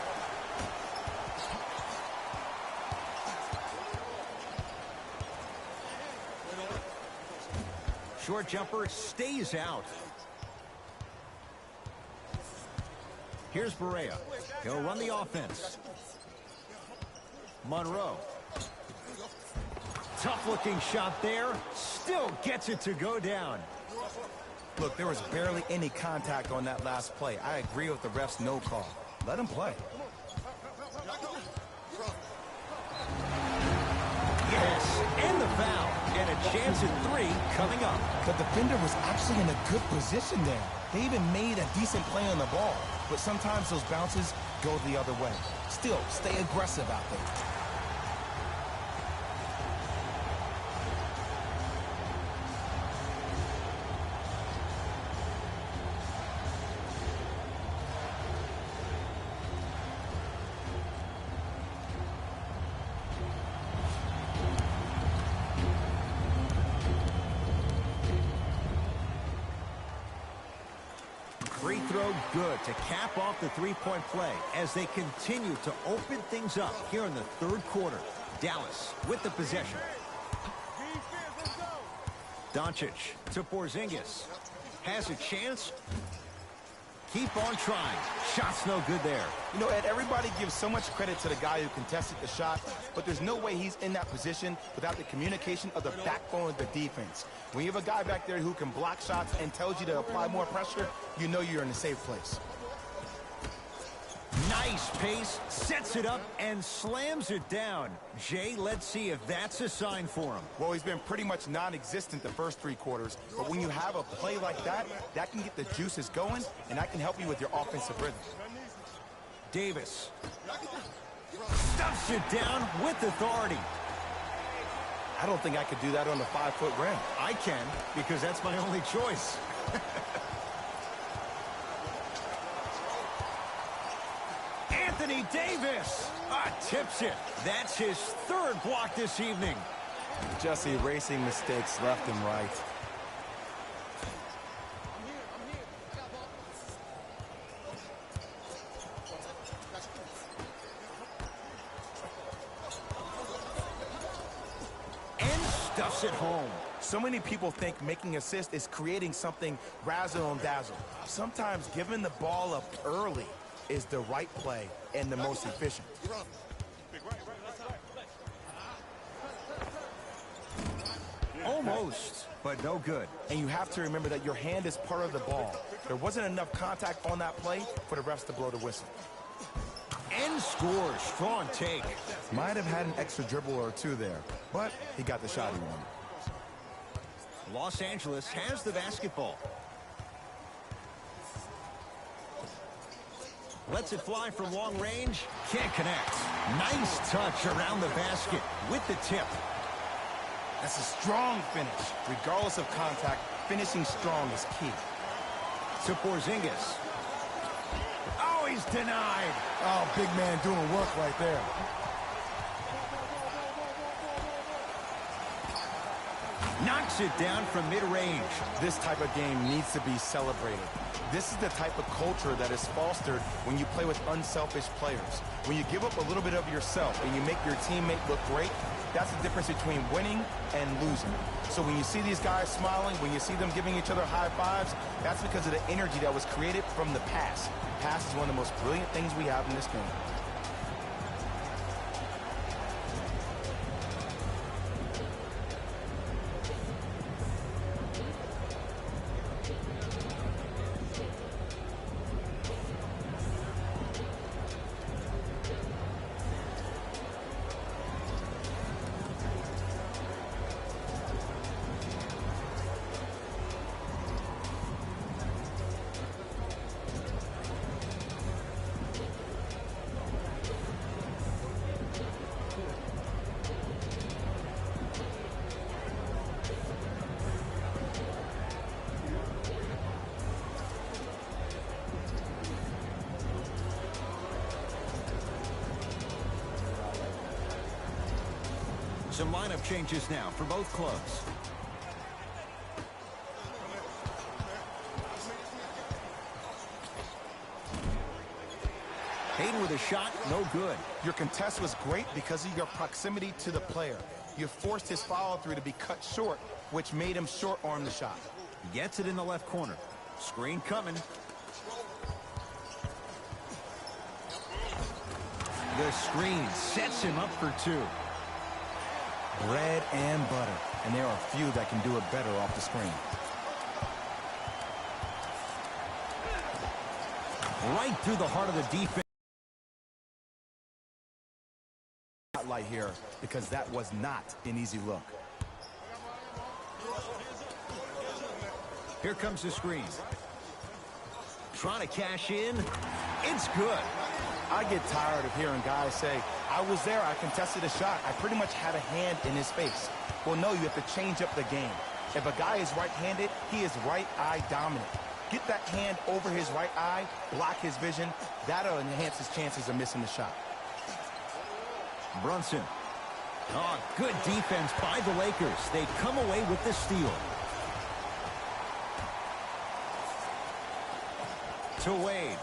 Short jumper stays out. Here's Barea. He'll run the offense. Monroe. Tough-looking shot there. Still gets it to go down. Look, there was barely any contact on that last play. I agree with the ref's no call. Let him play. Yes, and the foul. And a chance at 3 coming up. The defender was actually in a good position there. They even made a decent play on the ball. But sometimes those bounces go the other way. Still, stay aggressive out there. Free throw good to cap off the three-point play as they continue to open things up here in the third quarter. Dallas with the possession. Doncic to Porzingis. Has a chance. Keep on trying. Shot's no good there. You know, Ed, everybody gives so much credit to the guy who contested the shot, but there's no way he's in that position without the communication of the backbone of the defense. When you have a guy back there who can block shots and tells you to apply more pressure, you know you're in a safe place. Nice pace, sets it up, and slams it down. Jay, let's see if that's a sign for him. Well, he's been pretty much non-existent the first 3 quarters, but when you have a play like that, that can get the juices going, and that can help you with your offensive rhythm. Davis stuffs it down with authority. I don't think I could do that on the 5-foot rim. I can, because that's my only choice. Anthony Davis tips it. That's his 3rd block this evening. Just erasing mistakes left and right. And stuffs it home. So many people think making assists is creating something razzle and dazzle. Sometimes giving the ball up early is the right play and the most efficient. Almost, but no good. And you have to remember that your hand is part of the ball. There wasn't enough contact on that play for the refs to blow the whistle. And scores. Strong take. Might have had an extra dribble or 2 there, but he got the shot he wanted. Los Angeles has the basketball. Lets it fly from long range. Can't connect. Nice touch around the basket with the tip. That's a strong finish. Regardless of contact, finishing strong is key. To Porzingis. Oh, he's denied. Oh, big man doing work right there. Knocks it down from mid-range. This type of game needs to be celebrated. This is the type of culture that is fostered when you play with unselfish players. When you give up a little bit of yourself and you make your teammate look great, that's the difference between winning and losing. So when you see these guys smiling, when you see them giving each other high fives, that's because of the energy that was created from the pass. Pass is one of the most brilliant things we have in this game. Some lineup changes now for both clubs. Hayden with a shot, no good. Your contest was great because of your proximity to the player. You forced his follow-through to be cut short, which made him short-arm the shot. Gets it in the left corner. Screen coming. The screen sets him up for two. Bread and butter, and there are few that can do it better off the screen. Right through the heart of the defense. Spotlight here, because that was not an easy look. Here comes the screen. Trying to cash in. It's good. I get tired of hearing guys say, I was there, I contested a shot, I pretty much had a hand in his face. Well, no, you have to change up the game. If a guy is right-handed, he is right eye dominant. Get that hand over his right eye, block his vision. That'll enhance his chances of missing the shot. Brunson. Oh, good defense by the Lakers. They come away with the steal. To Wade.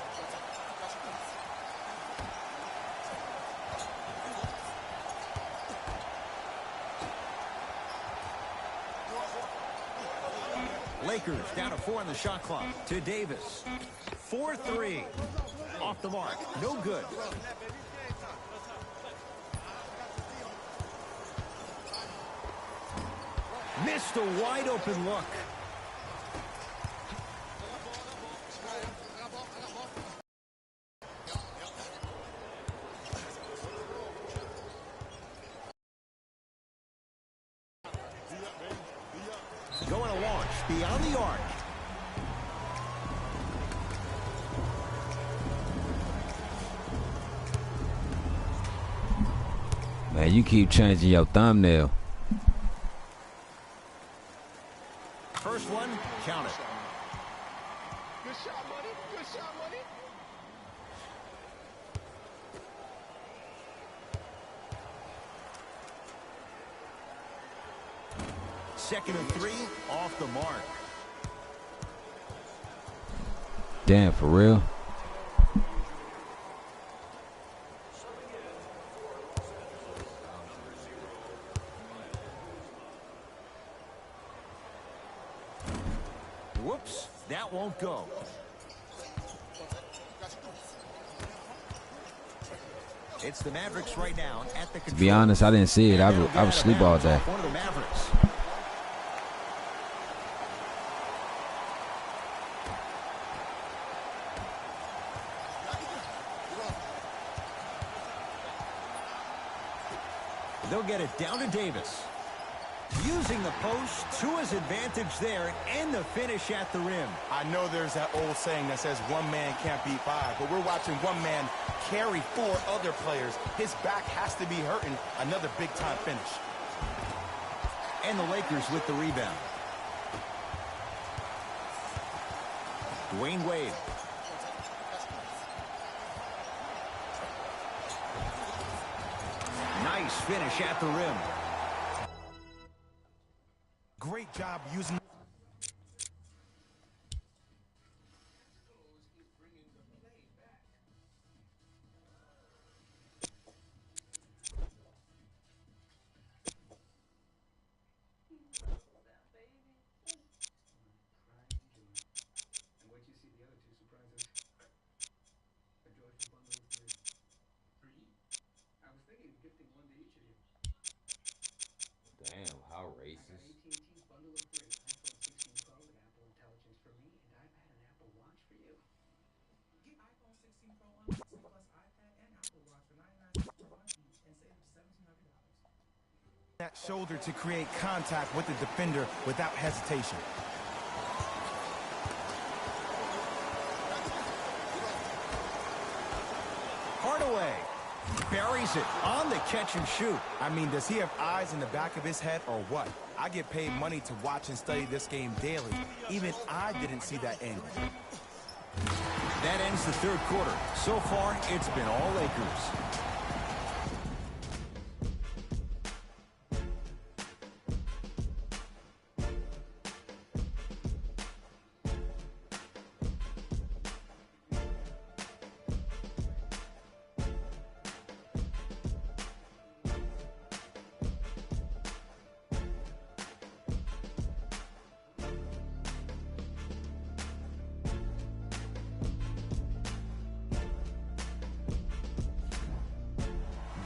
Lakers down to 4 on the shot clock. To Davis. 4-3. Off the mark. No good. Missed a wide open look. Going to launch beyond the arc. Man, you keep changing your thumbnail. First one, count it. Good shot, buddy. Good shot, buddy. Second and 3, off the mark. Damn, for real? Whoops, that won't go. It's the Mavericks right now at the control. To be honest, I didn't see it. I was asleep all day. One of the Mavericks. They'll get it down to Davis. Using the post to his advantage there and the finish at the rim. I know there's that old saying that says one man can't beat five, but we're watching one man carry 4 other players. His back has to be hurting. Another big-time finish. And the Lakers with the rebound. Dwayne Wade. Nice finish at the rim. Great job using... Damn, how racist. that shoulder to create contact with the defender without hesitation. Hardaway buries it on the catch and shoot. I mean, does he have eyes in the back of his head or what? I get paid money to watch and study this game daily. Even I didn't see that angle. That ends the third quarter. So far, it's been all Lakers.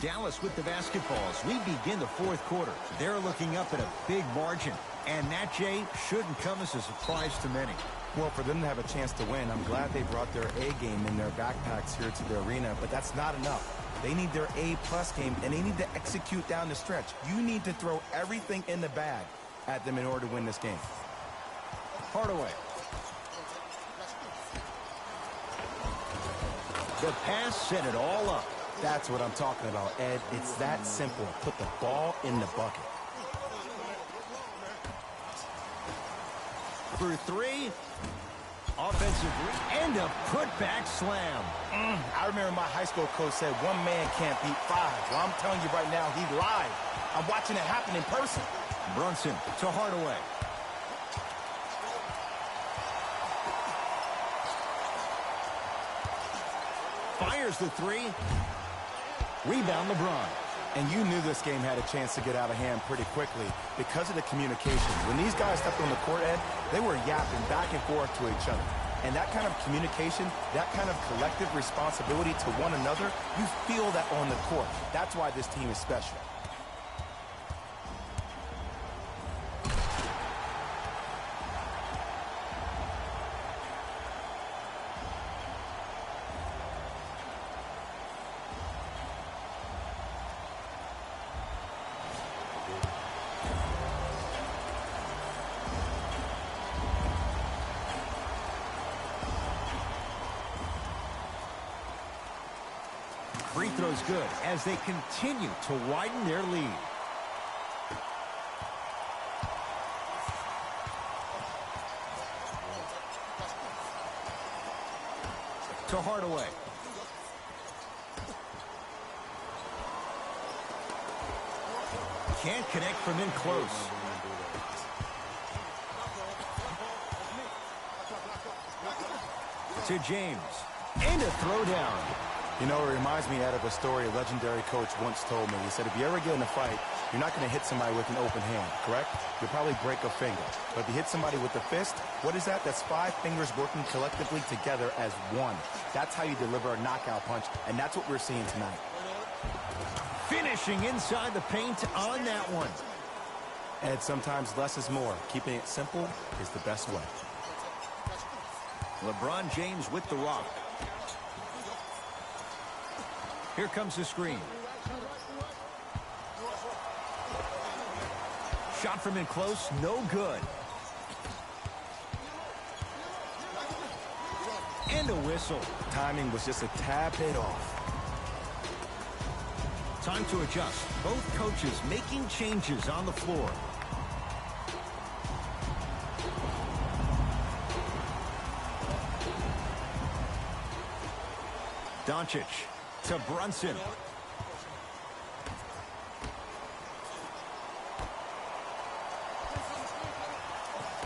Dallas with the basketballs. We begin the fourth quarter. They're looking up at a big margin. And that, Jay, shouldn't come as a surprise to many. Well, for them to have a chance to win, I'm glad they brought their A game in their backpacks here to the arena, but that's not enough. They need their A-plus game, and they need to execute down the stretch. You need to throw everything in the bag at them in order to win this game. Hardaway. The pass set it all up. That's what I'm talking about, Ed. It's that simple. Put the ball in the bucket. For three. Offensive and a putback slam. I remember my high school coach said one man can't beat five. Well, I'm telling you right now, he lied. I'm watching it happen in person. Brunson to Hardaway. Fires the three. Rebound LeBron. And you knew this game had a chance to get out of hand pretty quickly because of the communication. When these guys stepped on the court, Ed, they were yapping back and forth to each other. And that kind of communication, that kind of collective responsibility to one another, you feel that on the court. That's why this team is special. Free throw's good as they continue to widen their lead. To Hardaway. Can't connect from in close. To James. And a throwdown. You know, it reminds me of a story a legendary coach once told me. He said, if you ever get in a fight, you're not going to hit somebody with an open hand, correct? You'll probably break a finger. But if you hit somebody with a fist, what is that? That's 5 fingers working collectively together as one. That's how you deliver a knockout punch, and that's what we're seeing tonight. Finishing inside the paint on that one. And sometimes less is more. Keeping it simple is the best way. LeBron James with the rock. Here comes the screen. Shot from in close, no good. And a whistle. Timing was just a tad bit off. Time to adjust. Both coaches making changes on the floor. Doncic to Brunson.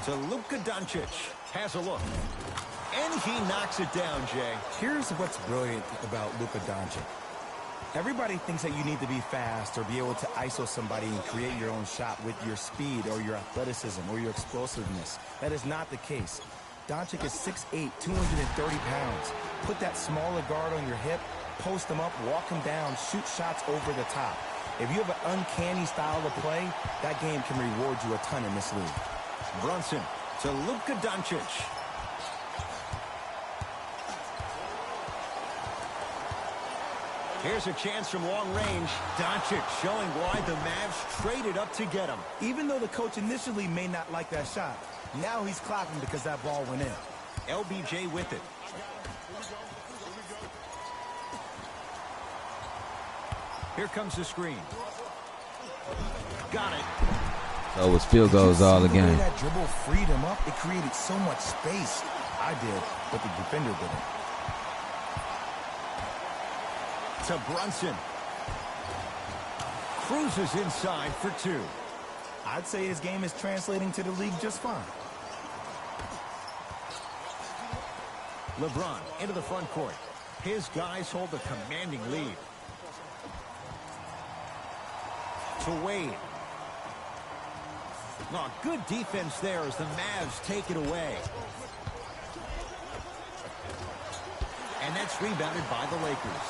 To Luka Doncic. Has a look. And he knocks it down, Jay. Here's what's brilliant about Luka Doncic. Everybody thinks that you need to be fast or be able to ISO somebody and create your own shot with your speed or your athleticism or your explosiveness. That is not the case. Doncic is 6'8", 230 pounds. Put that smaller guard on your hip, post him up, walk him down, shoot shots over the top. If you have an uncanny style of play, that game can reward you a ton in this league. Brunson to Luka Doncic. Here's a chance from long range. Doncic showing why the Mavs traded up to get him. Even though the coach initially may not like that shot, now he's clapping because that ball went in. LBJ with it. Here comes the screen. Got it. So it's field goals all the game. That dribble freed him up. It created so much space. I did, but the defender didn't. To Brunson. Cruises inside for 2. I'd say his game is translating to the league just fine. LeBron into the front court. His guys hold a commanding lead. To Wade. Oh, good defense there as the Mavs take it away. And that's rebounded by the Lakers.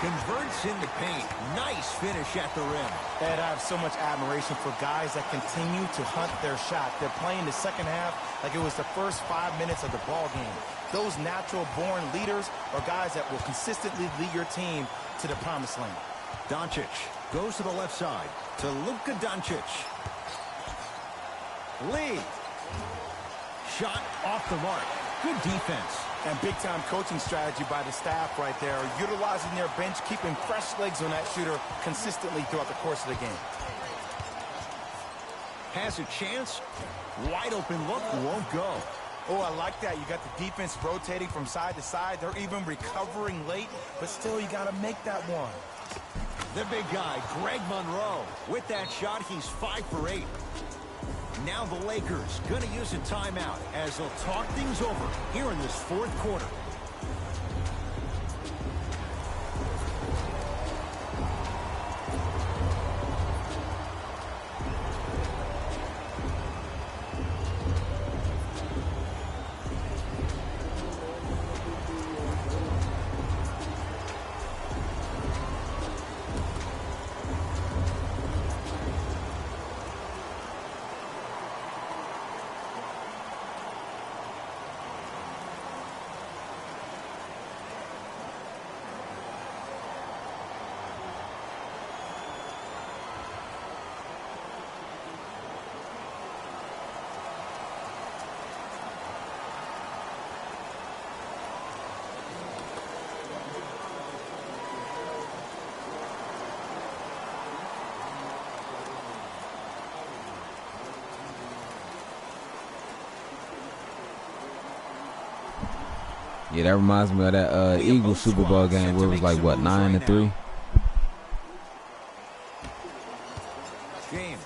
Converts in the paint. Nice finish at the rim. Ed, I have so much admiration for guys that continue to hunt their shot. They're playing the second half like it was the first 5 minutes of the ball game. Those natural-born leaders are guys that will consistently lead your team to the promised land. Doncic goes to the left side to Luka Doncic. Lee. Shot off the mark. Good defense. And big-time coaching strategy by the staff right there, utilizing their bench, keeping fresh legs on that shooter consistently throughout the course of the game. Has a chance. Wide open look, won't go. Oh, I like that. You got the defense rotating from side to side. They're even recovering late, but still you got to make that one. The big guy, Greg Monroe. With that shot, he's 5 for 8. Now the Lakers going to use a timeout as they'll talk things over here in this fourth quarter. Yeah, that reminds me of that Eagles Super Bowl game where it was like, what, 9-3? James.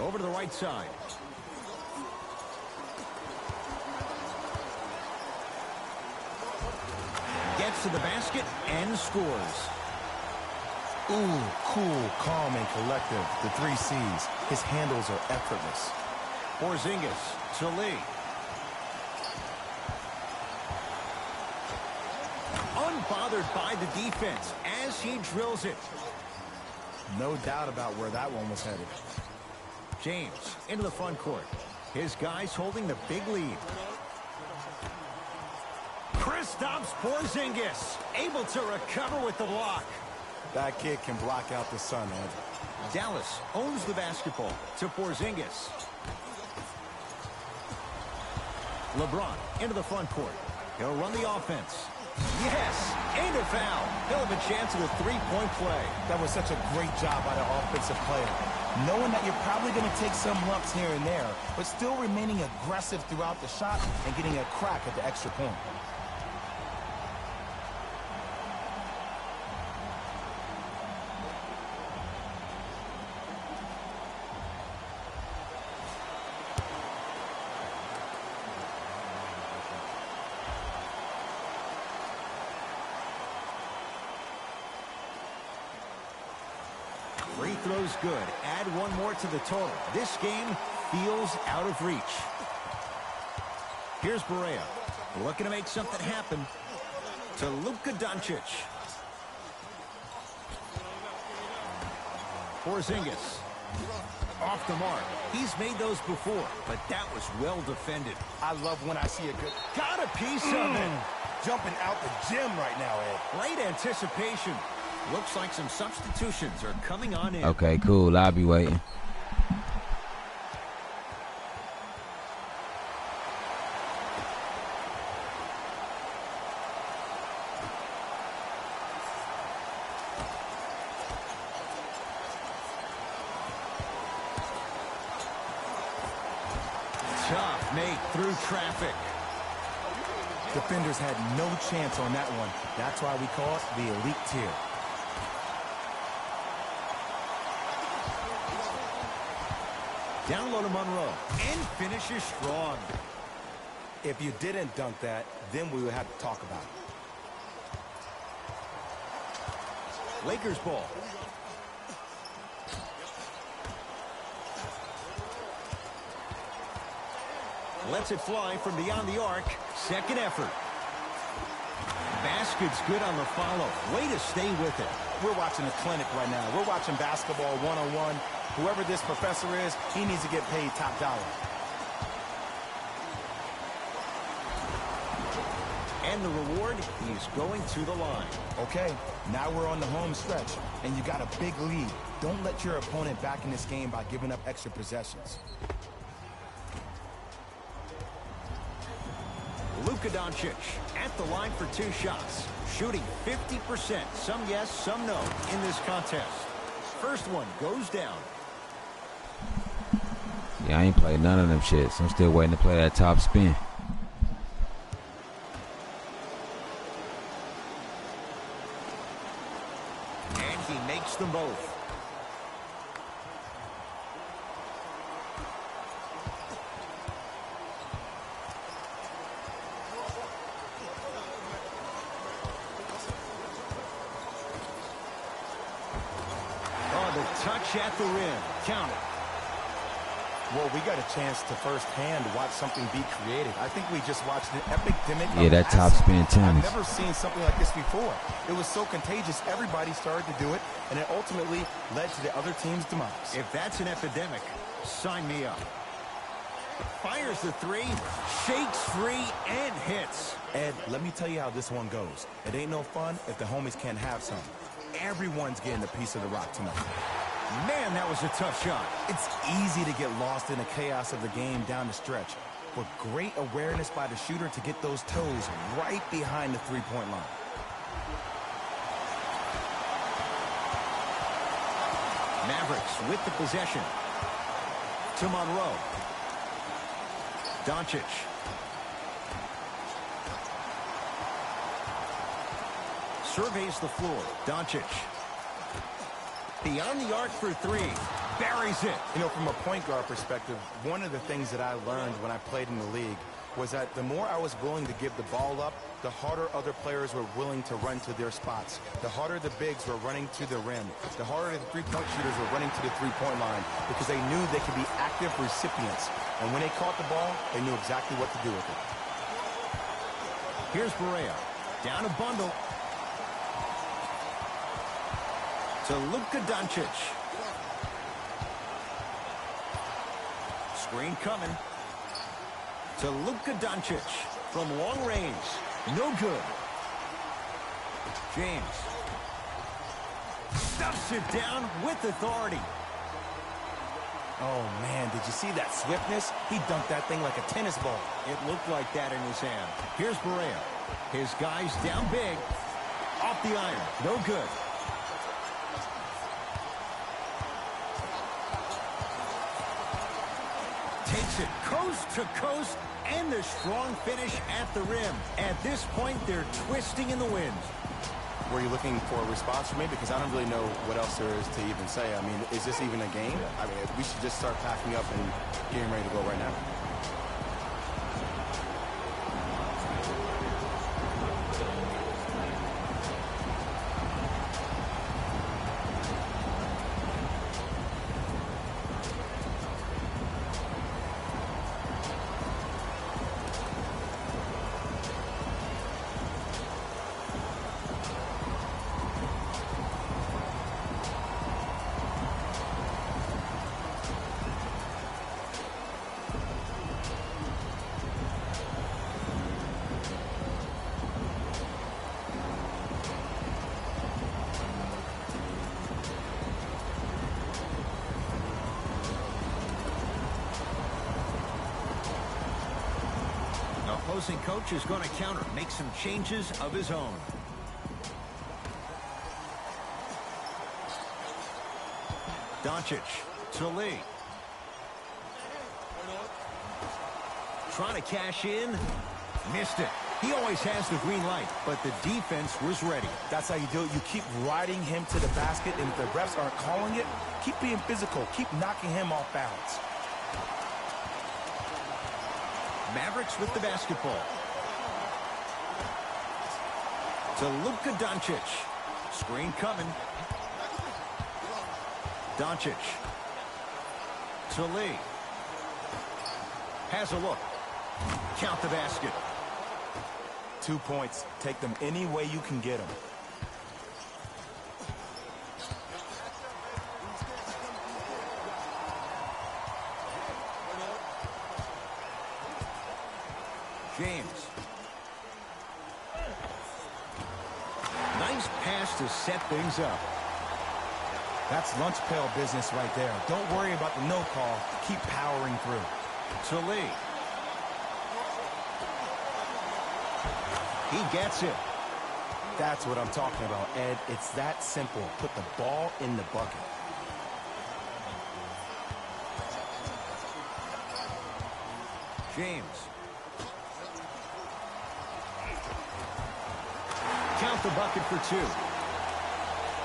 Over to the right side. Gets to the basket and scores. Ooh, cool, calm, and collective. The 3 C's. His handles are effortless. Porzingis to Lee. Unbothered by the defense as he drills it. No doubt about where that one was headed. James into the front court. His guys holding the big lead. Kristaps Porzingis able to recover with the block. That kid can block out the sun, Ed. Dallas owns the basketball to Porzingis. LeBron into the front court. He'll run the offense. Yes, and a foul. He'll have a chance at a 3-point play. That was such a great job by the offensive player. Knowing that you're probably going to take some lumps here and there, but still remaining aggressive throughout the shot and getting a crack at the extra point. Free throws good. Add one more to the total. This game feels out of reach. Here's Barea. Looking to make something happen to Luka Doncic. Porzingis. Off the mark. He's made those before, but that was well defended. I love when I see a good... Got a piece of it. Jumping out the gym right now, Ed. Great anticipation. Looks like some substitutions are coming on in. Okay, cool. I'll be waiting. Tough make through traffic. Defenders had no chance on that one. That's why we call it the elite tier. Down low to Monroe, and finishes strong. If you didn't dunk that, then we would have to talk about it. Lakers ball. Lets it fly from beyond the arc. Second effort. Basket's good on the follow. Way to stay with it. We're watching a clinic right now. We're watching basketball one-on-one. Whoever this professor is, he needs to get paid top dollar. And the reward, he's going to the line. Okay, now we're on the home stretch, and you got a big lead. Don't let your opponent back in this game by giving up extra possessions. Luka Doncic at the line for 2 shots. Shooting 50%. Some yes, some no in this contest. First one goes down. Yeah, I ain't played none of them shits. I'm still waiting to play that top spin. And he makes them both. Touch at the rim. Count it. Well, we got a chance to firsthand watch something be created. I think we just watched an epidemic. Yeah, that top spin tennis. I've never seen something like this before. It was so contagious, everybody started to do it, and it ultimately led to the other team's demise. If that's an epidemic, sign me up. Fires the 3, shakes free, and hits. Ed, let me tell you how this one goes. It ain't no fun if the homies can't have some. Everyone's getting a piece of the rock tonight. Man, that was a tough shot. It's easy to get lost in the chaos of the game down the stretch, but great awareness by the shooter to get those toes right behind the three-point line. Mavericks with the possession. To Monroe. Doncic. Surveys the floor. Doncic. Beyond the arc for 3. Buries it. You know, from a point guard perspective, one of the things that I learned when I played in the league was that the more I was willing to give the ball up, the harder other players were willing to run to their spots. The harder the bigs were running to the rim. The harder the three-point shooters were running to the three-point line because they knew they could be active recipients. And when they caught the ball, they knew exactly what to do with it. Here's Barea. Down a bundle. To Luka Doncic. Screen coming. To Luka Doncic from long range. No good. James. Stuffs it down with authority. Oh, man, did you see that swiftness? He dunked that thing like a tennis ball. It looked like that in his hand. Here's Barea. His guys down big. Off the iron. No good. Takes it coast to coast, and the strong finish at the rim. At this point, they're twisting in the wind. Were you looking for a response from me? Because I don't really know what else there is to even say. I mean, is this even a game? I mean, we should just start packing up and getting ready to go right now. Opposing coach is going to counter, make some changes of his own. Doncic to Lee. Trying to cash in. Missed it. He always has the green light, but the defense was ready. That's how you do it. You keep riding him to the basket, and if the refs aren't calling it, keep being physical. Keep knocking him off balance. Mavericks with the basketball. To Luka Doncic. Screen coming. Doncic. To Lee. Has a look. Count the basket. 2 points. Take them any way you can get them. James. Nice pass to set things up. That's lunch pail business right there. Don't worry about the no call. Keep powering through. To Lee. He gets it. That's what I'm talking about, Ed. It's that simple. Put the ball in the bucket. James. Count the bucket for 2.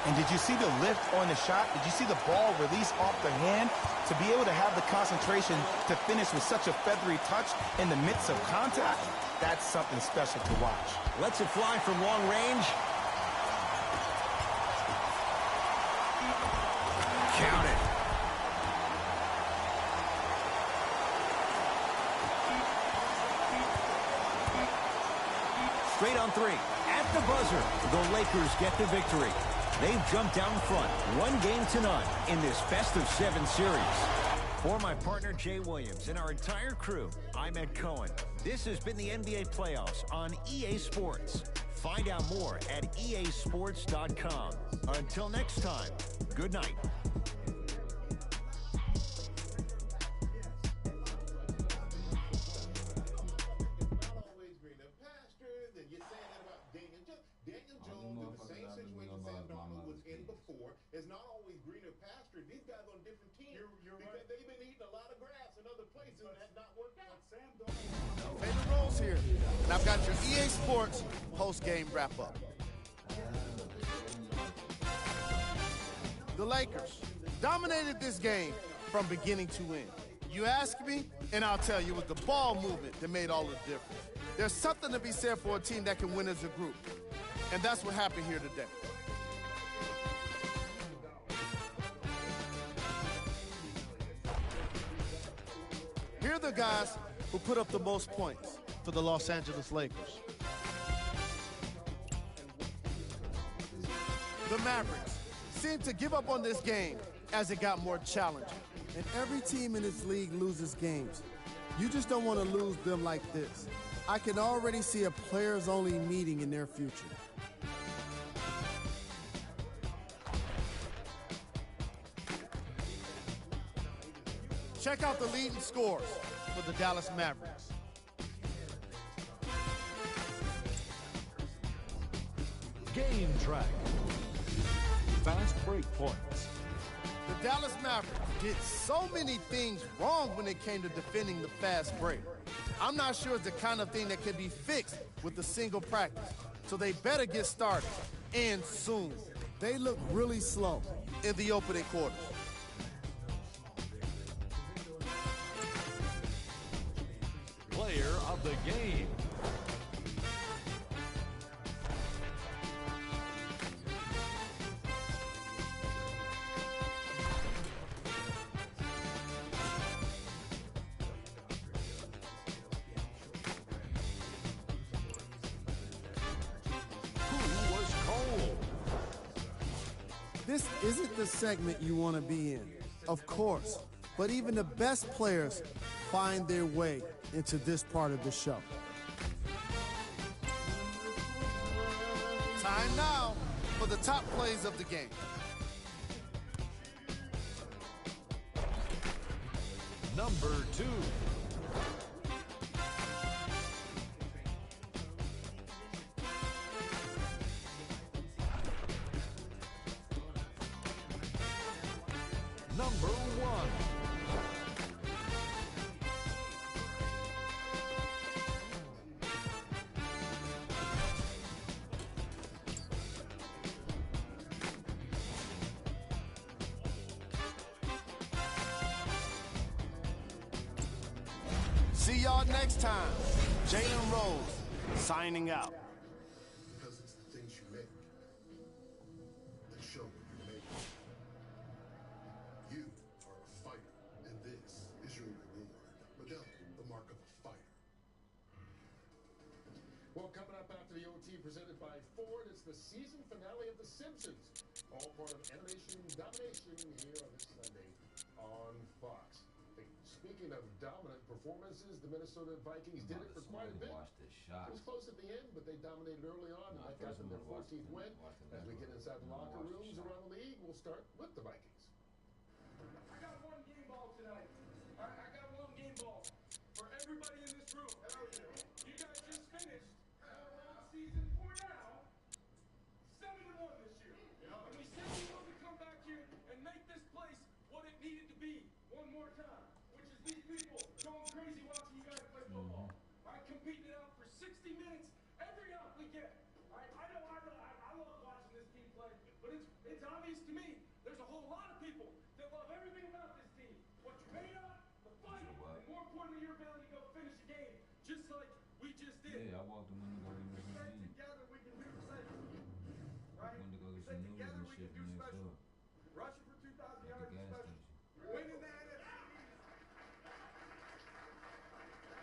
And did you see the lift on the shot? Did you see the ball release off the hand? To be able to have the concentration to finish with such a feathery touch in the midst of contact, that's something special to watch. Lets it fly from long range. Count it. Straight on 3. At the buzzer, the Lakers get the victory. They've jumped down front 1-0 in this best-of-7 series. For my partner, Jay Williams, and our entire crew, I'm Ed Cohen. This has been the NBA Playoffs on EA Sports. Find out more at easports.com. Until next time, good night. Is not always greener pasture. These guys on different teams because right. They've been eating a lot of grass in other places and has not worked out. Favorite roles here, and I've got your EA Sports post-game wrap-up. The Lakers dominated this game from beginning to end. You ask me, and I'll tell you, it was the ball movement that made all the difference. There's something to be said for a team that can win as a group, and that's what happened here today. Here are the guys who put up the most points for the Los Angeles Lakers. The Mavericks seemed to give up on this game as it got more challenging. And every team in this league loses games. You just don't want to lose them like this. I can already see a players-only meeting in their future. Check out the leading scores for the Dallas Mavericks. Game track. Fast break points. The Dallas Mavericks did so many things wrong when it came to defending the fast break. I'm not sure it's the kind of thing that can be fixed with a single practice. So they better get started, and soon. They look really slow in the opening quarters. Player of the game. Who was cold? This isn't the segment you want to be in, of course. But even the best players find their way into this part of the show. Time now for the top plays of the game. Number 2. Number 1. See y'all next time. Jalen Rose signing out. Because it's the things you make that show what you make. You are a fighter, and this is your reward. Modelo, the mark of a fighter. Well, coming up the season finale of The Simpsons. All part of Animation Domination here on this Sunday on Fox. Hey, speaking of dominant performances, the Minnesota Vikings did it for quite a bit. It was close at the end, but they dominated early on, and that got them their 14th win. As we get inside the locker rooms around the league, we'll start with the Vikings. I got one game ball tonight. I got one game ball for everybody in this room. You guys just finished season 4 now, 7-1 this year. And we said we wanted to come back here and make this place what it needed to be one more time, which is these people going crazy watching you guys play football. I competed out for 60 minutes every out we get. I love watching this team play, but it's obvious to me there's a whole lot of people that love everything about this team. What you're made of, the fight, and more importantly, your ability to go finish a game, just like we just did. Yeah, I walked in when to go get some noodles. Together we can do special. Right? Went to go We get said some noodles together and we shit can do from next special. door. Rushing for 2,000 At the yards is gas special. station. Winning the NFC.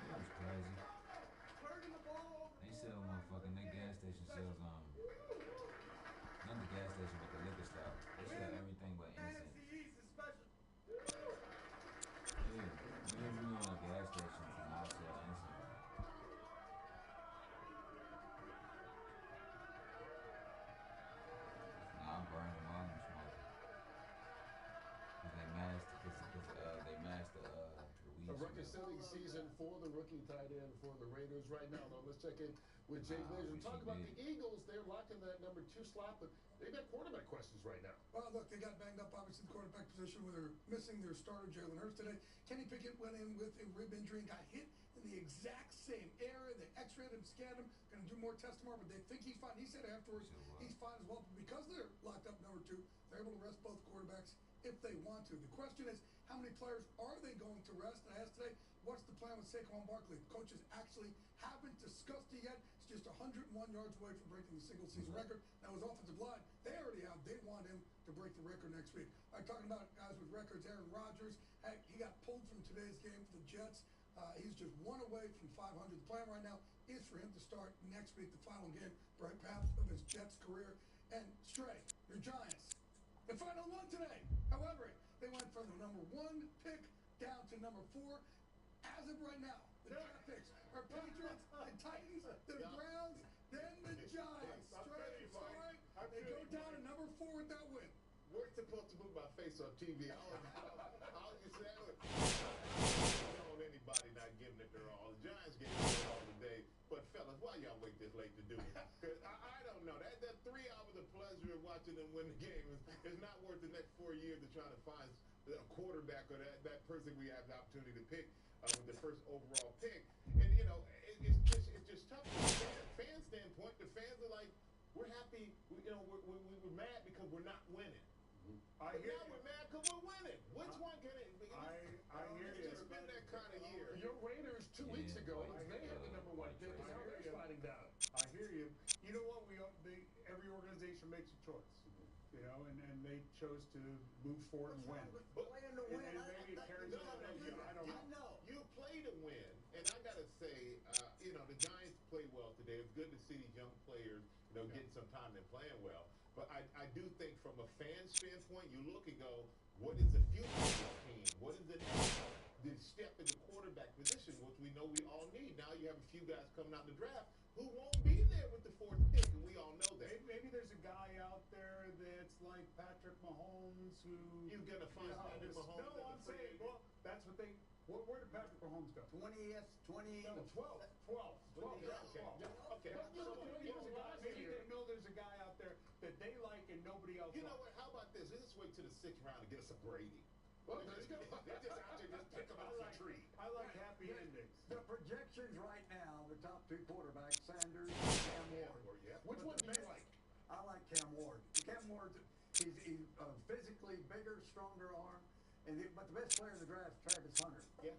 That was crazy. Turning the ball. They sell motherfucking, that gas station sells, not the gas station, but the liquor store. They sell everything but incense. NFC East is special. Yeah, whenever you on a gas station, I'll sell incense. Nah, I'm burning them all and smoking. Cause they masked the weed. A record-setting season for the rookie tight end for the Raiders right now. Though, let's check in with Jay Glazer. Talk about the Eagles. They're locking that number 2 slot, but they've got quarterback questions right now. Well, look, they got banged up, obviously, the quarterback position where they're missing their starter, Jalen Hurts, today. Kenny Pickett went in with a rib injury and got hit in the exact same area. They x-rayed him, scanned him, going to do more tests tomorrow, but they think he's fine. He said afterwards he's fine as well. But because they're locked up number 2, they're able to rest both quarterbacks if they want to. The question is, how many players are they going to rest? And I asked today, what's the plan with Saquon Barkley? The coaches actually haven't discussed it yet. It's just 101 yards away from breaking the single-season record. Now, his offensive line, they already have. They want him to break the record next week. Talking about guys with records, Aaron Rodgers, he got pulled from today's game for the Jets. He's just one away from 500. The plan right now is for him to start next week, the final game, perhaps, of his Jets career. And Stray, your Giants, the final one today. However, they went from the number 1 pick down to number 4. As of right now, the draft picks are Patriots, the Titans, the Browns, then the Giants. Stray, sorry, they go down to number 4 with that win. We're supposed to put my face on TV. I was just saying, on anybody not giving it their all. The Giants gave it their all today. But fellas, why y'all wait this late to do it? Because I don't know. That 3 hours of pleasure of watching them win the game is not worth the next 4 years of trying to find a quarterback or that person we have the opportunity to pick with the first overall pick. And you know, it's just tough from a fan standpoint. The fans are like, we're happy. We're mad because we're not winning. But now we're mad because we're winning. Which one can it be? I hear you. It's been that kind of year. Your Raiders 2 weeks ago, they had the number 1 pick. Now they're sliding down. I hear you. You know what? Every organization makes a choice. You know, and they chose to move forward and win. But and maybe it carries over next year. I don't know. You play to win, and I gotta say, the Giants play well today. It's good to see these young players, getting some time and playing well. But I do think from a fan standpoint, you look and go, what is the future of this team? What is the step in the quarterback position, which we know we all need? Now you have a few guys coming out in the draft who won't be there with the 4th pick, and we all know that. Maybe there's a guy out there that's like Patrick Mahomes who... You're going to find Patrick Mahomes. No, I'm saying, well, that's what they... Where did Patrick Mahomes go? 20. No, 12. 12. Okay. Maybe they know there's a guy out there that they like and nobody else You know what? How about this? Let's just wait till the 6th round to get us a Brady. Well, let's go. They're just out there just pick them off the tree. I like happy endings. The projections right now, the top 2 quarterbacks, Sanders and Cam Ward. Which one do you like? I like Cam Ward. Cam Ward, he's physically bigger, stronger arm. But the best player in the draft is Travis Hunter. Yeah.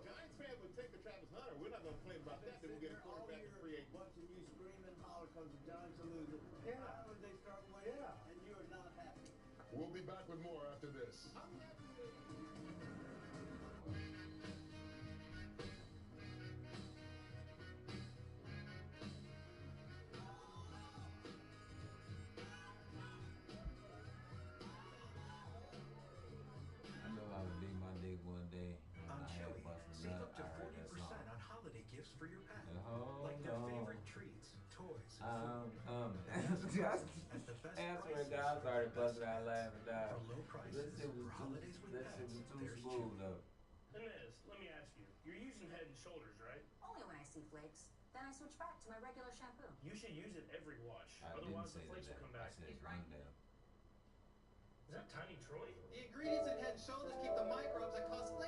Giants fans would take the Travis Hunter. We're not going to complain about that. Then we'll get a quarterback to free agent. Watching you scream and holler because the Giants are losing. Yeah. How would they start winning? Yeah. And you are not happy. We'll be back with more after this. I'm happy. I swear to God, I started busting out laughing, dog. This shit was too smooth, though. Inez, let me ask you. You're using Head and Shoulders, right? Only when I see flakes. Then I switch back to my regular shampoo. You should use it every wash. I Otherwise, didn't say the flakes that. will come back. I said Glendale. Is that Tiny Troy? The ingredients